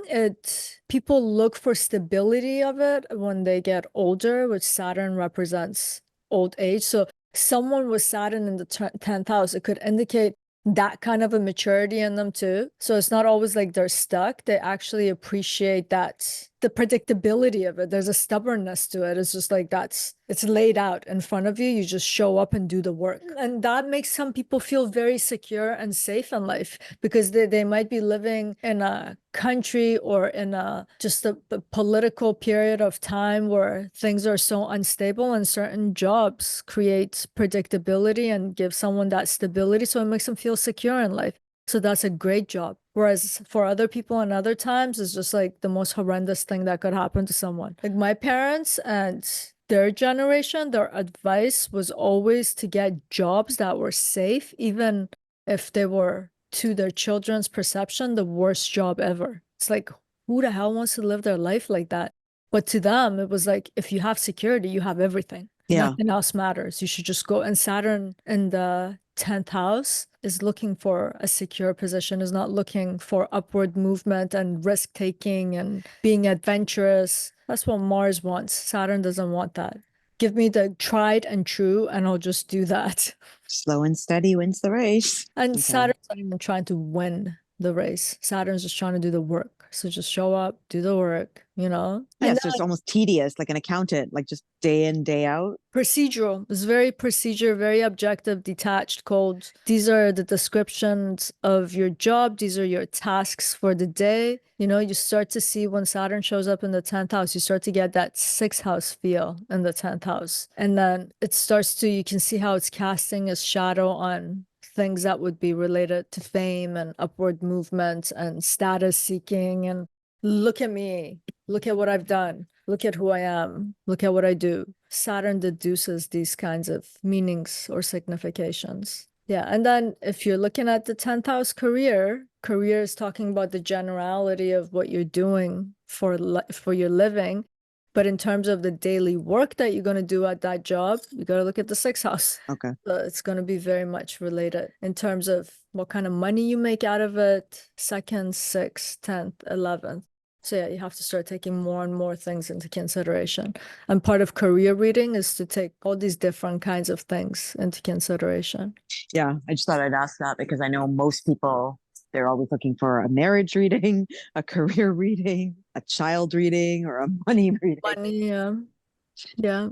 people look for stability of it when they get older, which Saturn represents old age. So someone with Saturn in the 10th house, it could indicate that kind of a maturity in them too. So it's not always like they're stuck. They actually appreciate that the predictability of it. There's a stubbornness to it. It's just like it's laid out in front of you. You just show up and do the work. And that makes some people feel very secure and safe in life because they might be living in a country or in just a political period of time where things are so unstable and certain jobs create predictability and give someone that stability. So it makes them feel secure in life. So that's a great job. Whereas for other people and other times, it's just like the most horrendous thing that could happen to someone. Like my parents and their generation, their advice was always to get jobs that were safe, even if they were, to their children's perception, the worst job ever. It's like, who the hell wants to live their life like that? But to them, it was like, if you have security, you have everything. Yeah. Nothing else matters. You should just go. And Saturn in the 10th house is looking for a secure position, is not looking for upward movement and risk taking and being adventurous. That's what Mars wants. Saturn doesn't want that. Give me the tried and true, and I'll just do that. Slow and steady wins the race. And Okay. Saturn's not even trying to win the race. Saturn's just trying to do the work. So just show up, do the work, you know? Yeah, And so it's almost tedious, like an accountant, like just day in, day out. procedural. It's very procedure, very objective, detached, cold. These are the descriptions of your job. These are your tasks for the day. You know, you start to see when Saturn shows up in the 10th house, you start to get that sixth house feel in the 10th house. And then it starts to, you can see how it's casting a shadow on things that would be related to fame and upward movement and status seeking. And look at me, look at what I've done. Look at who I am. Look at what I do. Saturn deduces these kinds of meanings or significations. Yeah. And then if you're looking at the 10th house career, career is talking about the generality of what you're doing for your living. But in terms of the daily work that you're going to do at that job, you got to look at the sixth house. Okay. So it's going to be very much related in terms of what kind of money you make out of it, second, sixth, 10th, 11th. So yeah, you have to start taking more and more things into consideration. And part of career reading is to take all these different kinds of things into consideration. Yeah, I just thought I'd ask that because I know most people, they're always looking for a marriage reading, a career reading, a child reading, or a money reading. Money, yeah. Yeah.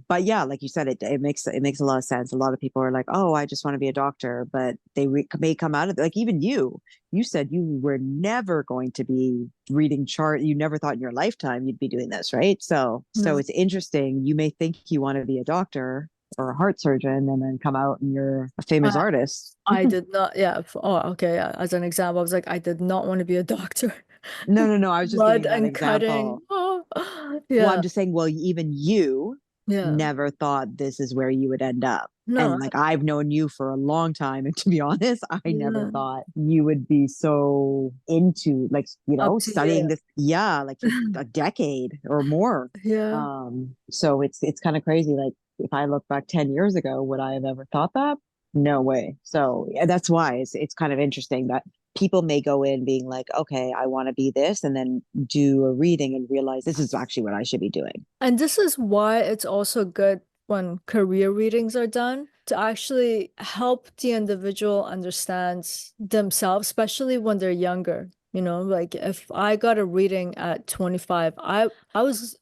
But yeah, like you said, it makes a lot of sense. A lot of people are like, oh, I just want to be a doctor, but they may come out of like, even you said you were never going to be reading chart. You never thought in your lifetime you'd be doing this, right? So No. it's interesting. You may think you want to be a doctor or a heart surgeon and then come out and you're a famous artist. I did not, yeah. Oh, okay, yeah. As an example, I was like, I did not want to be a doctor. No. I was just Blood giving that and cutting. example. Oh, Well, yeah, I'm just saying, well, even you yeah. never thought this is where you would end up. No, And like I've known you for a long time. And to be honest, I never yeah. thought you would be so into like, Up to studying you. this. Yeah, like for a decade or more. Yeah. So it's kind of crazy. Like if I look back 10 years ago, would I have ever thought that? No way. So yeah, that's why it's kind of interesting that people may go in being like, okay, I want to be this, and then do a reading and realize this is actually what I should be doing. And this is why it's also good when career readings are done to actually help the individual understand themselves, especially when they're younger. You know, like if I got a reading at 25, I was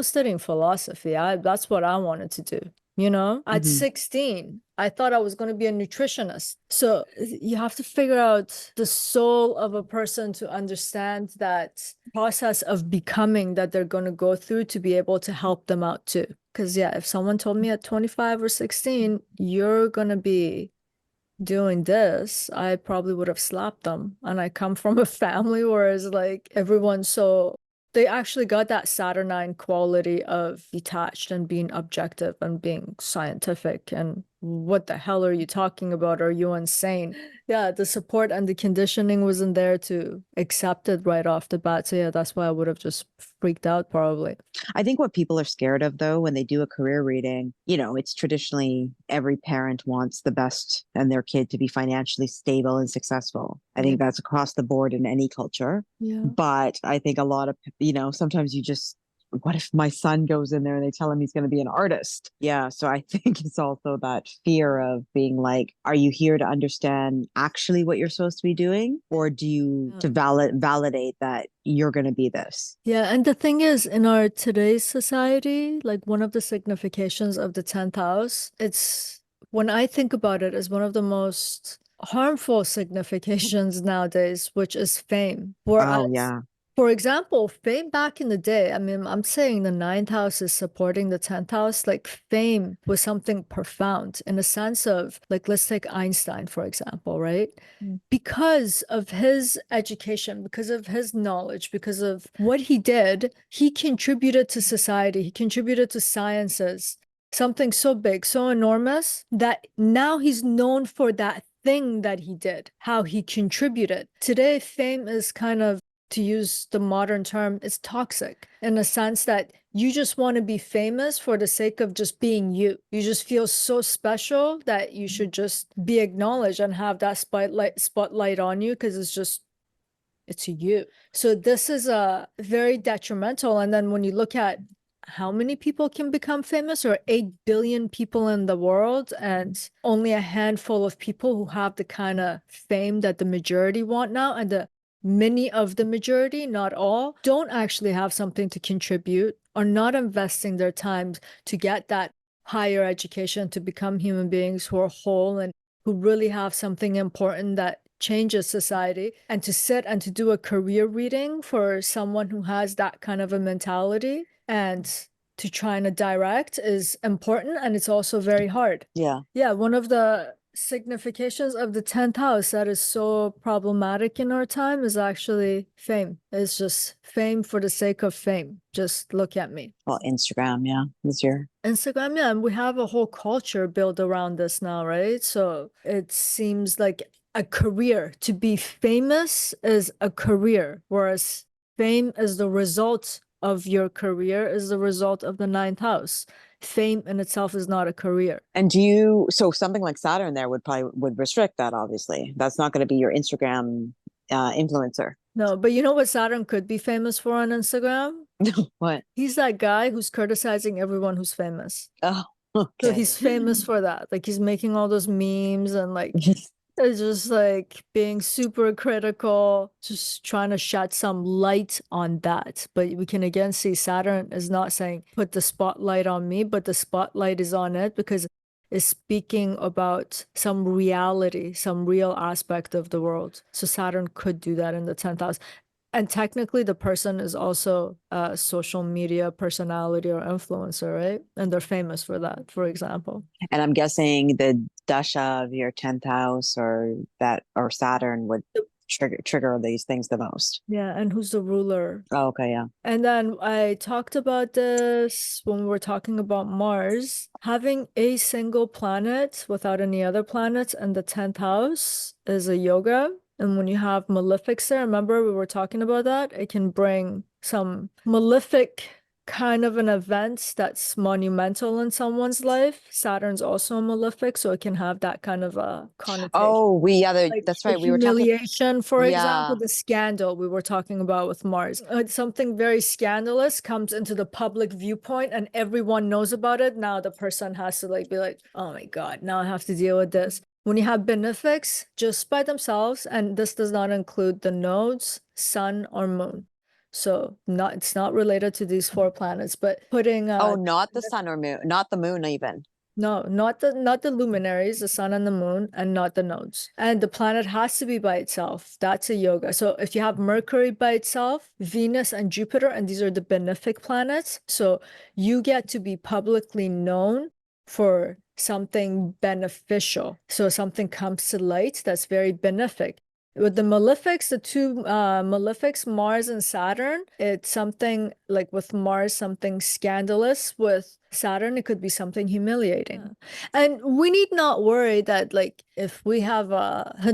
studying philosophy. That's what I wanted to do. You know, at Mhm. 16, I thought I was going to be a nutritionist. So you have to figure out the soul of a person to understand that process of becoming that they're going to go through to be able to help them out too. Because, yeah, if someone told me at 25 or 16, you're going to be doing this, I probably would have slapped them. And I come from a family where it's like everyone's so they actually got that Saturnine quality of detached and being objective and being scientific. And what the hell are you talking about? Are you insane? Yeah, the support and the conditioning wasn't there to accept it right off the bat. So yeah, that's why I would have just freaked out probably. I think what people are scared of though, when they do a career reading, it's traditionally every parent wants the best and their kid to be financially stable and successful. I Yeah. think that's across the board in any culture. Yeah. But I think a lot of, sometimes you just, what if my son goes in there and they tell him he's going to be an artist? Yeah. So I think it's also that fear of being like, are you here to understand actually what you're supposed to be doing? Or do you Yeah. to validate that you're going to be this? Yeah, and the thing is, in our today's society, like one of the significations of the 10th house, it's when I think about it, is one of the most harmful significations nowadays, which is fame. Oh, Whereas, yeah. for example, fame back in the day, I mean, I'm saying the ninth house is supporting the 10th house. Like fame was something profound in the sense of, like, let's take Einstein, for example, right? Because of his education, because of his knowledge, because of what he did, he contributed to society, he contributed to sciences, something so big, so enormous that now he's known for that thing that he did, how he contributed. Today, fame is kind of, to use the modern term, it's toxic in the sense that you just want to be famous for the sake of just being you. You just feel so special that you should just be acknowledged and have that spotlight on you because it's you. So this is a very detrimental. And then when you look at how many people can become famous, or 8 billion people in the world, and only a handful of people who have the kind of fame that the majority want now, and the many of the majority, not all, don't actually have something to contribute, are not investing their time to get that higher education to become human beings who are whole and who really have something important that changes society. And to sit and to do a career reading for someone who has that kind of a mentality and to try and direct is important, and it's also very hard. Yeah. Yeah, one of the significations of the 10th house that is so problematic in our time is actually fame. It's just fame for the sake of fame. Just look at me. Well, Instagram, yeah, is your Instagram, yeah, and we have a whole culture built around this now, right? So it seems like a career. To be famous is a career, whereas fame is the result of your career, is the result of the ninth house. Fame in itself is not a career. And so something like Saturn there would restrict that, obviously. That's not going to be your Instagram influencer. No, but you know what Saturn could be famous for on Instagram? What? He's that guy who's criticizing everyone who's famous. Oh, So okay. he's famous for that. Like he's making all those memes and like It's just like being super critical, just trying to shed some light on that. But we can again see Saturn is not saying put the spotlight on me, but the spotlight is on it because it's speaking about some reality, some real aspect of the world. So Saturn could do that in the 10th house. And technically, the person is also a social media personality or influencer, right? And they're famous for that, for example. And I'm guessing the dasha of your 10th house or Saturn would trigger these things the most. Yeah, and who's the ruler? Oh, okay, yeah. And then I talked about this when we were talking about Mars. Having a single planet without any other planets in the 10th house is a yoga. And when you have malefics there, remember we were talking about that? It can bring some malefic kind of an event that's monumental in someone's life. Saturn's also a malefic, so it can have that kind of a connotation. Oh, Like that's the right. We were talking, humiliation, for example, yeah. the scandal we were talking about with Mars. Something very scandalous comes into the public viewpoint and everyone knows about it. Now the person has to like be like, oh my God, now I have to deal with this. When you have benefics just by themselves, and this does not include the nodes, sun or moon. So not it's not related to these four planets, but putting Oh, not the sun or moon, not the moon even. no, not the luminaries, the sun and the moon, and not the nodes. And the planet has to be by itself. That's a yoga. So if you have Mercury by itself, Venus and Jupiter, and these are the benefic planets, so you get to be publicly known for something beneficial. So something comes to light that's very benefic. With the malefics, the two malefics, Mars and Saturn, it's something like with Mars, something scandalous. With Saturn, it could be something humiliating. Yeah. And we need not worry that like if we have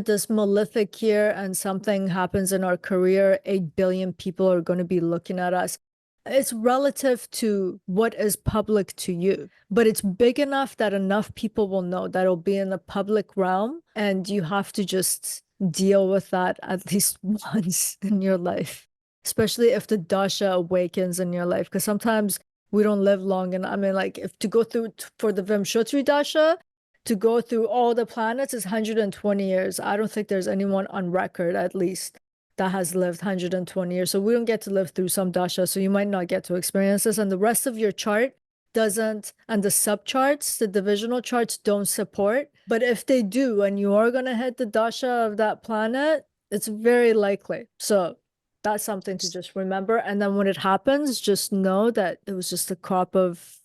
this malefic year and something happens in our career, 8 billion people are going to be looking at us. It's relative to what is public to you, but it's big enough that enough people will know that it'll be in the public realm, and you have to just deal with that at least once in your life, especially if the dasha awakens in your life. Because sometimes we don't live long. And I mean, like, if to go through for the Vimshotri dasha, to go through all the planets is 120 years. I don't think there's anyone on record, at least, that has lived 120 years. So we don't get to live through some dasha. So you might not get to experience this. And the rest of your chart doesn't, and the subcharts, the divisional charts don't support. But if they do, and you are going to hit the dasha of that planet, it's very likely. So that's something to just remember. And then when it happens, just know that it was just a crop of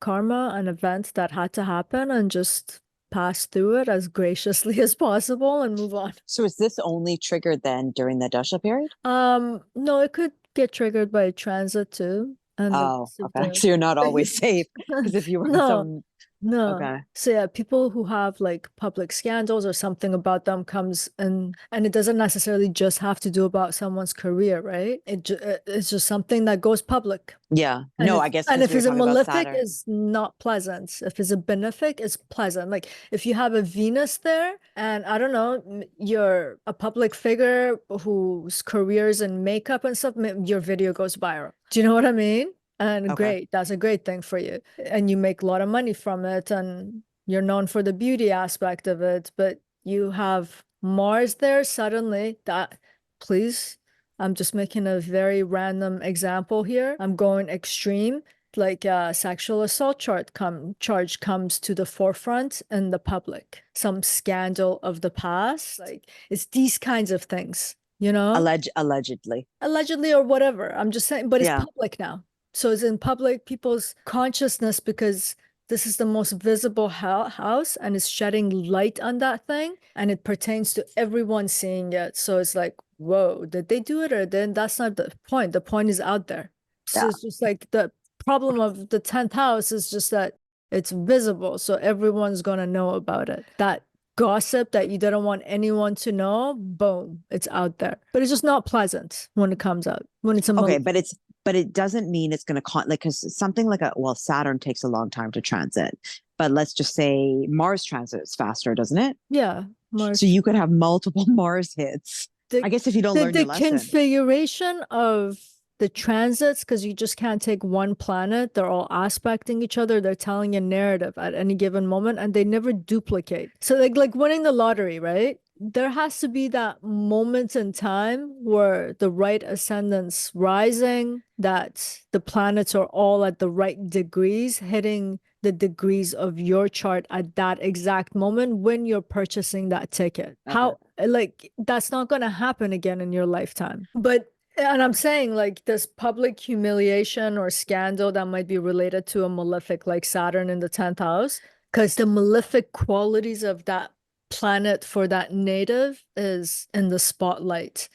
karma, an event that had to happen, and just pass through it as graciously as possible and move on. So is this only triggered then during the dasha period? No, it could get triggered by transit too. And Oh, okay. So you're not always safe because if you were in no, some, no. okay, So yeah, people who have like public scandals or something about them comes in, and it doesn't necessarily just have to do about someone's career, right? It's just something that goes public. yeah, And no, if I guess and because if we were it's a talking about malefic, Saturn. it's not pleasant. If it's a benefic, it's pleasant. Like if you have a Venus there, and I don't know, you're a public figure whose careers in makeup and stuff, your video goes viral. Do you know what I mean? And Okay, great, that's a great thing for you. And you make a lot of money from it, and you're known for the beauty aspect of it, but you have Mars there suddenly that, please, I'm just making a very random example here. I'm going extreme. Like a sexual assault charge comes to the forefront in the public. Some scandal of the past. Like it's these kinds of things, you know? allegedly, Allegedly or whatever. I'm just saying, but it's yeah, public now. So it's in public people's consciousness because this is the most visible house and it's shedding light on that thing and it pertains to everyone seeing it. So it's like, whoa, did they do it or then that's not the point. The point is out there. So yeah. it's just like the problem of the 10th house is just that it's visible. So everyone's gonna know about it. That gossip that you didn't want anyone to know, boom, it's out there. But it's just not pleasant when it comes out, when it's a Okay, malefic. but it doesn't mean it's going to like because something like Saturn takes a long time to transit, but let's just say Mars transits faster, doesn't it? Yeah, So Mars. you could have multiple Mars hits. The, I guess if you don't the, learn the your lesson. configuration of the transits, because you just can't take one planet. They're all aspecting each other. They're telling a narrative at any given moment, and they never duplicate. So like winning the lottery, right? There has to be that moment in time where the right ascendant's rising, that the planets are all at the right degrees, hitting the degrees of your chart at that exact moment when you're purchasing that ticket. Okay. How, like, that's not going to happen again in your lifetime. But and I'm saying like this public humiliation or scandal that might be related to a malefic like Saturn in the 10th house, because the malefic qualities of that planet for that native is in the spotlight.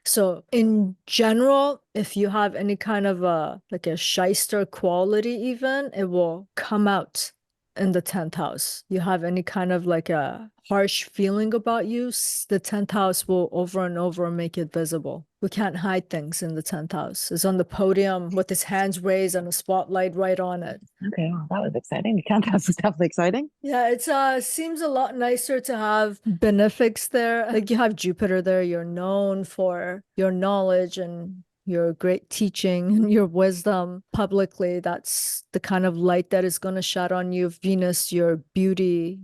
So in general, if you have any kind of like a shyster quality even, it will come out in the 10th house. You have any kind of like a harsh feeling about you, the 10th house will over and over make it visible. We can't hide things in the 10th house. It's on the podium with his hands raised and a spotlight right on it. Okay, well, that was exciting. The 10th house is definitely exciting. Yeah, it's seems a lot nicer to have Benefics there. Like you have Jupiter there, you're known for your knowledge and your great teaching and your wisdom publicly. That's the kind of light that is going to shed on you. Venus, your beauty,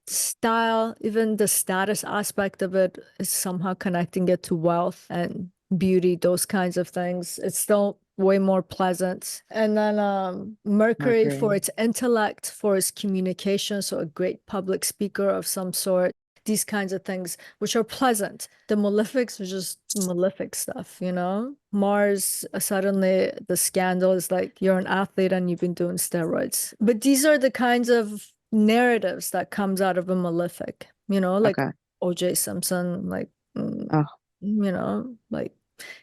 style, even the status aspect of it is somehow connecting it to wealth and beauty, those kinds of things. It's still way more pleasant. And then Mercury for its intellect, for its communication, so a great public speaker of some sort. These kinds of things, which are pleasant. The malefics are just malefic stuff, you know? Mars, suddenly the scandal is like you're an athlete and you've been doing steroids. But these are the kinds of narratives that comes out of a malefic, you know, like OJ Simpson, like, you know, like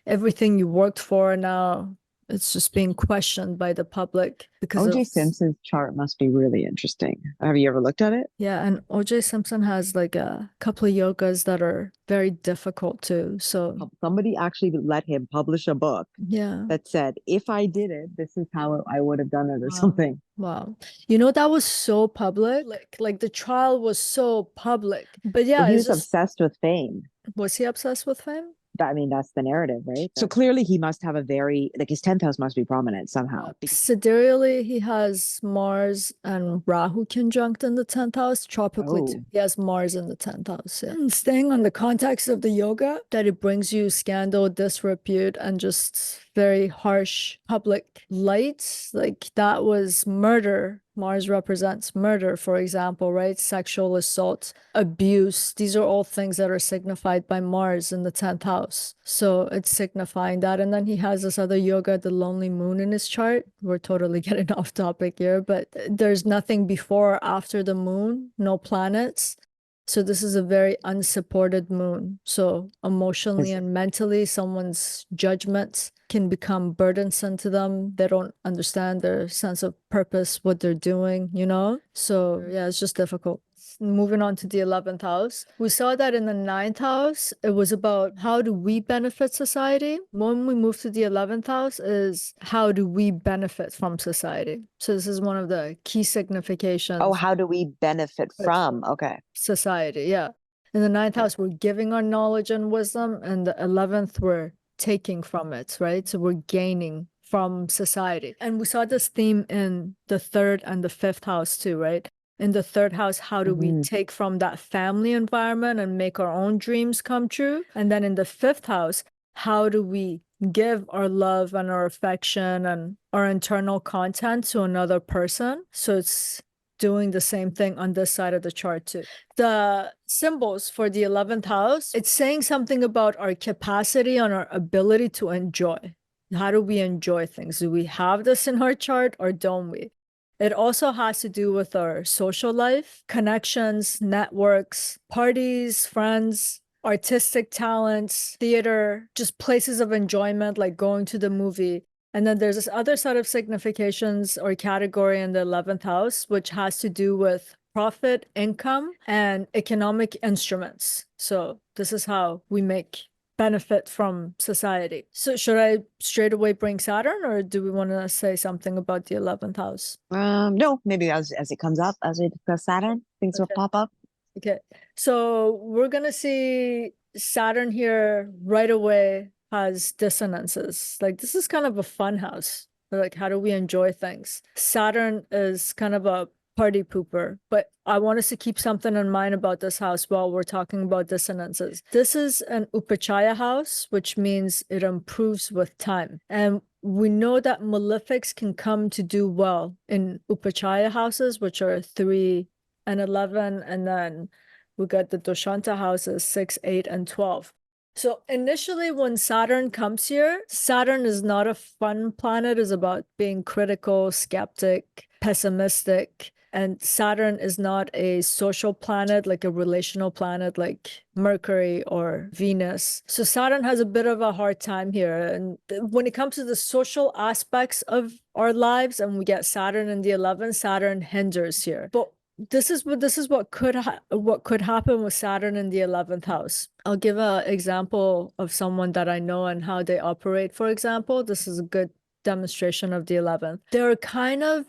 everything you worked for now, it's just being questioned by the public because OJ Simpson's chart must be really interesting. Have you ever looked at it? Yeah, and OJ Simpson has like a couple of yogas that are very difficult too. So somebody actually let him publish a book that said, if I did it, this is how I would have done it or something. Wow. You know, that was so public. Like the trial was so public. But yeah, well, he was obsessed with fame. Was he obsessed with fame? I mean, that's the narrative, right? So clearly he must have a very, like his 10th house must be prominent somehow. Sidereally, he has Mars and Rahu conjunct in the 10th house. Tropically, too. He has Mars in the 10th house. Yeah. And staying on the context of the yoga, that it brings you scandal, disrepute, and just very harsh public light. Like that was murder. Mars represents murder, for example, right? Sexual assault, abuse. These are all things that are signified by Mars in the 10th house. So it's signifying that. And then he has this other yoga, the lonely moon in his chart. We're totally getting off topic here, but there's nothing before or after the moon, no planets. So this is a very unsupported moon. So emotionally and mentally, someone's judgments can become burdensome to them. They don't understand their sense of purpose, what they're doing, you know? So yeah, it's just difficult. Moving on to the 11th house, we saw that in the 9th house, it was about how do we benefit society. When we move to the 11th house is how do we benefit from society. So this is one of the key significations. Oh, how do we benefit from? Okay. Society, yeah. In the 9th house, we're giving our knowledge and wisdom, and the 11th, we're taking from it, right? So we're gaining from society. And we saw this theme in the 3rd and the 5th house too, right? In the 3rd house, how do we take from that family environment and make our own dreams come true? And then in the 5th house, how do we give our love and our affection and our internal content to another person? So it's doing the same thing on this side of the chart too. The symbols for the 11th house, it's saying something about our capacity and our ability to enjoy. How do we enjoy things? Do we have this in our chart or don't we? It also has to do with our social life, connections, networks, parties, friends, artistic talents, theater, just places of enjoyment like going to the movie. And then there's this other set of significations or category in the 11th house, which has to do with profit, income, and economic instruments. So this is how we make benefit from society. So should I straight away bring Saturn, or do we want to say something about the 11th house? No, maybe as it comes up, as we discuss Saturn, things will pop up. Okay, so we're gonna see Saturn here right away has dissonances. Like this is kind of a fun house. Like how do we enjoy things? Saturn is kind of a party pooper, but I want us to keep something in mind about this house while we're talking about dissonances. This is an Upachaya house, which means it improves with time. And we know that malefics can come to do well in Upachaya houses, which are 3 and 11, and then we got the Doshanta houses 6, 8, and 12. So initially when Saturn comes here, Saturn is not a fun planet, it's about being critical, skeptic, pessimistic. And Saturn is not a social planet, like a relational planet like Mercury or Venus. So Saturn has a bit of a hard time here. And when it comes to the social aspects of our lives, and we get Saturn in the 11th, Saturn hinders here. But this is what could happen with Saturn in the 11th house. I'll give an example of someone that I know and how they operate. For example, this is a good demonstration of the 11th. They're kind of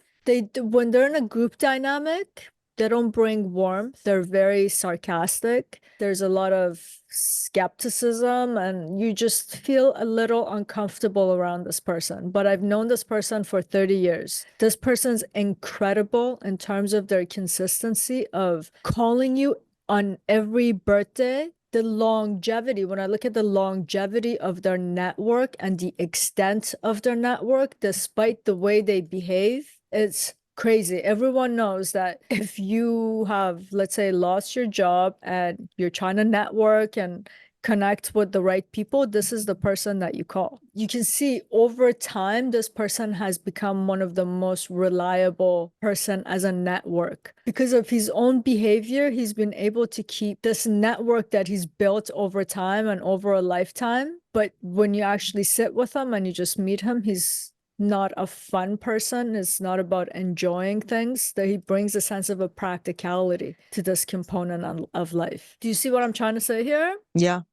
when they're in a group dynamic, they don't bring warmth. They're very sarcastic. There's a lot of skepticism, and you just feel a little uncomfortable around this person. But I've known this person for 30 years. This person's incredible in terms of their consistency of calling you on every birthday. The longevity, when I look at the longevity of their network and the extent of their network, despite the way they behave, it's crazy. Everyone knows that if you have, let's say, lost your job and you're trying to network and connect with the right people, this is the person that you call. You can see over time, this person has become one of the most reliable person as a network. Because of his own behavior, he's been able to keep this network that he's built over time and over a lifetime. But when you actually sit with him and you just meet him, he's not a fun person. It's not about enjoying things, that he brings a sense of a practicality to this component of life. Do you see what I'm trying to say here? Yeah.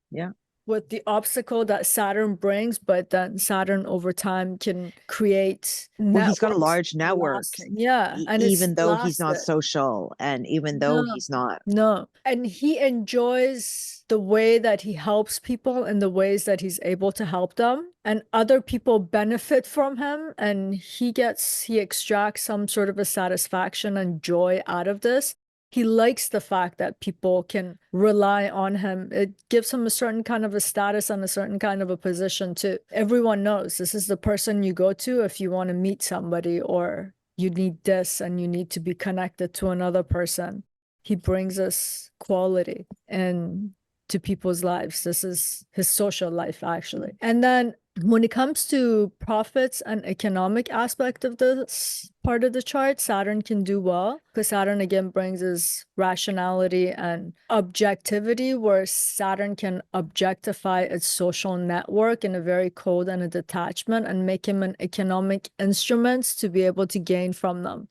With the obstacle that Saturn brings, but then Saturn over time can create Well, he's got a networks large network. lasting. Yeah. And it's even though he's not lasted. social, and even though he's not. No. And he enjoys the way that he helps people in the ways that he's able to help them. And other people benefit from him, and he extracts some sort of a satisfaction and joy out of this. He likes the fact that people can rely on him. It gives him a certain kind of a status and a certain kind of a position too. Everyone knows this is the person you go to if you want to meet somebody, or you need this and you need to be connected to another person. He brings us quality and to people's lives. This is his social life, actually. And then when it comes to profits and economic aspect of this part of the chart, Saturn can do well, because Saturn again brings us rationality and objectivity, where Saturn can objectify its social network in a very cold and a detachment and make him an economic instrument to be able to gain from them.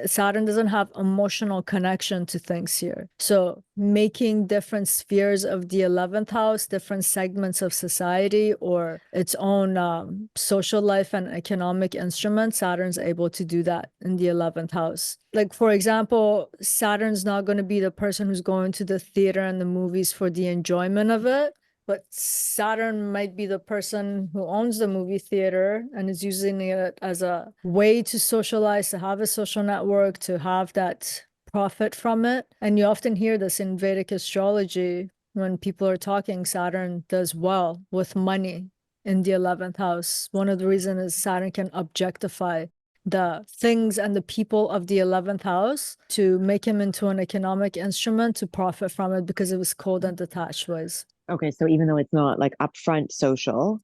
Saturn doesn't have emotional connection to things here. So making different spheres of the 11th house, different segments of society, or its own social life and economic instruments, Saturn's able to do that in the 11th house. Like, for example, Saturn's not going to be the person who's going to the theater and the movies for the enjoyment of it, but Saturn might be the person who owns the movie theater and is using it as a way to socialize, to have a social network, to have that profit from it. And you often hear this in Vedic astrology when people are talking. Saturn does well with money in the 11th house. One of the reasons is Saturn can objectify the things and the people of the 11th house to make him into an economic instrument to profit from it, because it was cold and detached ways. Okay, so even though it's not like upfront social,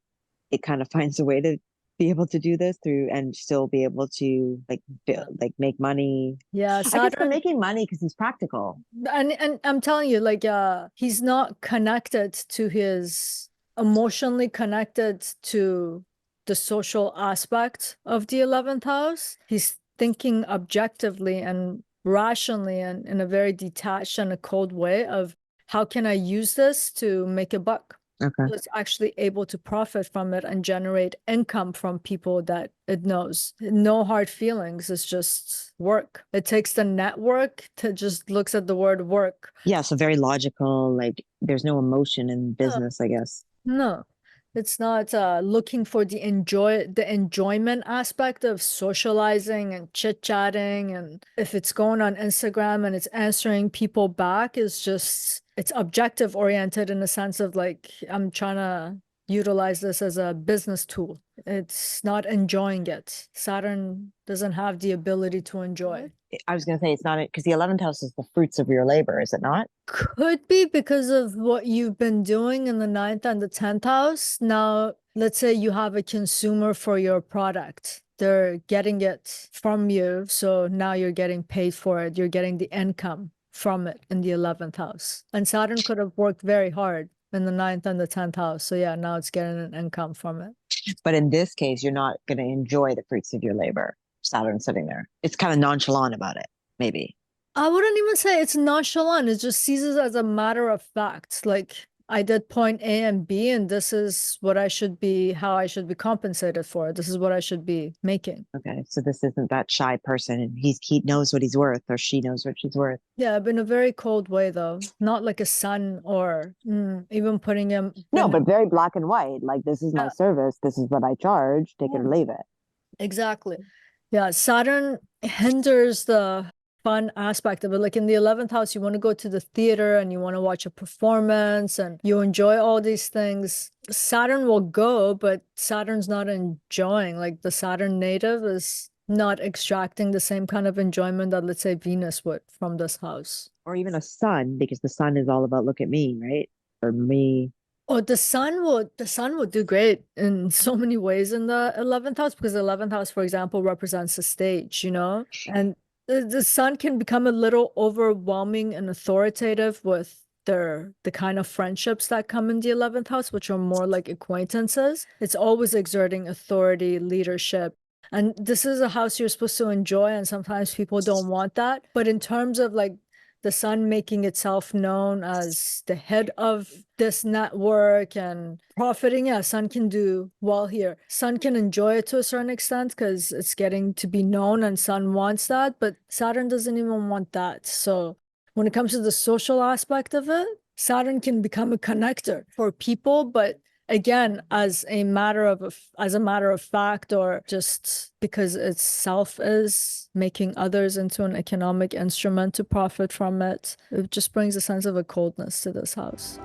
it kind of finds a way to be able to do this through and still be able to make money. Yeah, I guess they're Saturn, making money because he's practical. and I'm telling you, like, he's not connected to his emotionally connected to the social aspect of the 11th house. He's thinking objectively and rationally and in a very detached and a cold way of, how can I use this to make a buck? Okay. So it's actually able to profit from it and generate income from people that it knows. No hard feelings. It's just work. It takes the network to just looks at the word work. Yeah, so very logical, like there's no emotion in business, I guess. No. It's not looking for the enjoyment aspect of socializing and chit-chatting. And if it's going on Instagram and it's answering people back, it's objective oriented in the sense of like, I'm trying to utilize this as a business tool. It's not enjoying it. Saturn doesn't have the ability to enjoy. I was going to say it's not because the 11th house is the fruits of your labor, is it not? Could be because of what you've been doing in the ninth and the 10th house. Now, let's say you have a consumer for your product. They're getting it from you. So now you're getting paid for it. You're getting the income from it in the 11th house. And Saturn could have worked very hard in the ninth and the 10th house. So yeah, now it's getting an income from it. But in this case, you're not going to enjoy the fruits of your labor. Saturn sitting there. It's kind of nonchalant about it, maybe. I wouldn't even say it's nonchalant. It just sees it as a matter of fact. Like I did point A and B, and this is what how I should be compensated for. This is what I should be making. Okay, so this isn't that shy person, and he knows what he's worth, or she knows what she's worth. Yeah, but in a very cold way, though. Not like a son or even putting him. No, but very black and white. Like, this is my service. This is what I charge. Take it or leave it. Exactly. Yeah, Saturn hinders the fun aspect of it. Like in the 11th house, you want to go to the theater and you want to watch a performance and you enjoy all these things. Saturn will go, but Saturn's not enjoying. Like the Saturn native is not extracting the same kind of enjoyment that, let's say, Venus would from this house. Or even a sun, because the sun is all about look at me, right? For me. Oh, the sun would do great in so many ways in the 11th house, because the 11th house, for example, represents the stage, and the sun can become a little overwhelming and authoritative with the kind of friendships that come in the 11th house, which are more like acquaintances. It's always exerting authority, leadership. And this is a house you're supposed to enjoy, and sometimes people don't want that. But in terms of like the sun making itself known as the head of this network and profiting, yeah, sun can do well here. Sun can enjoy it to a certain extent because it's getting to be known and sun wants that, but Saturn doesn't even want that. So when it comes to the social aspect of it, Saturn can become a connector for people, but again, as a matter of fact, or just because itself is making others into an economic instrument to profit from it, it just brings a sense of a coldness to this house.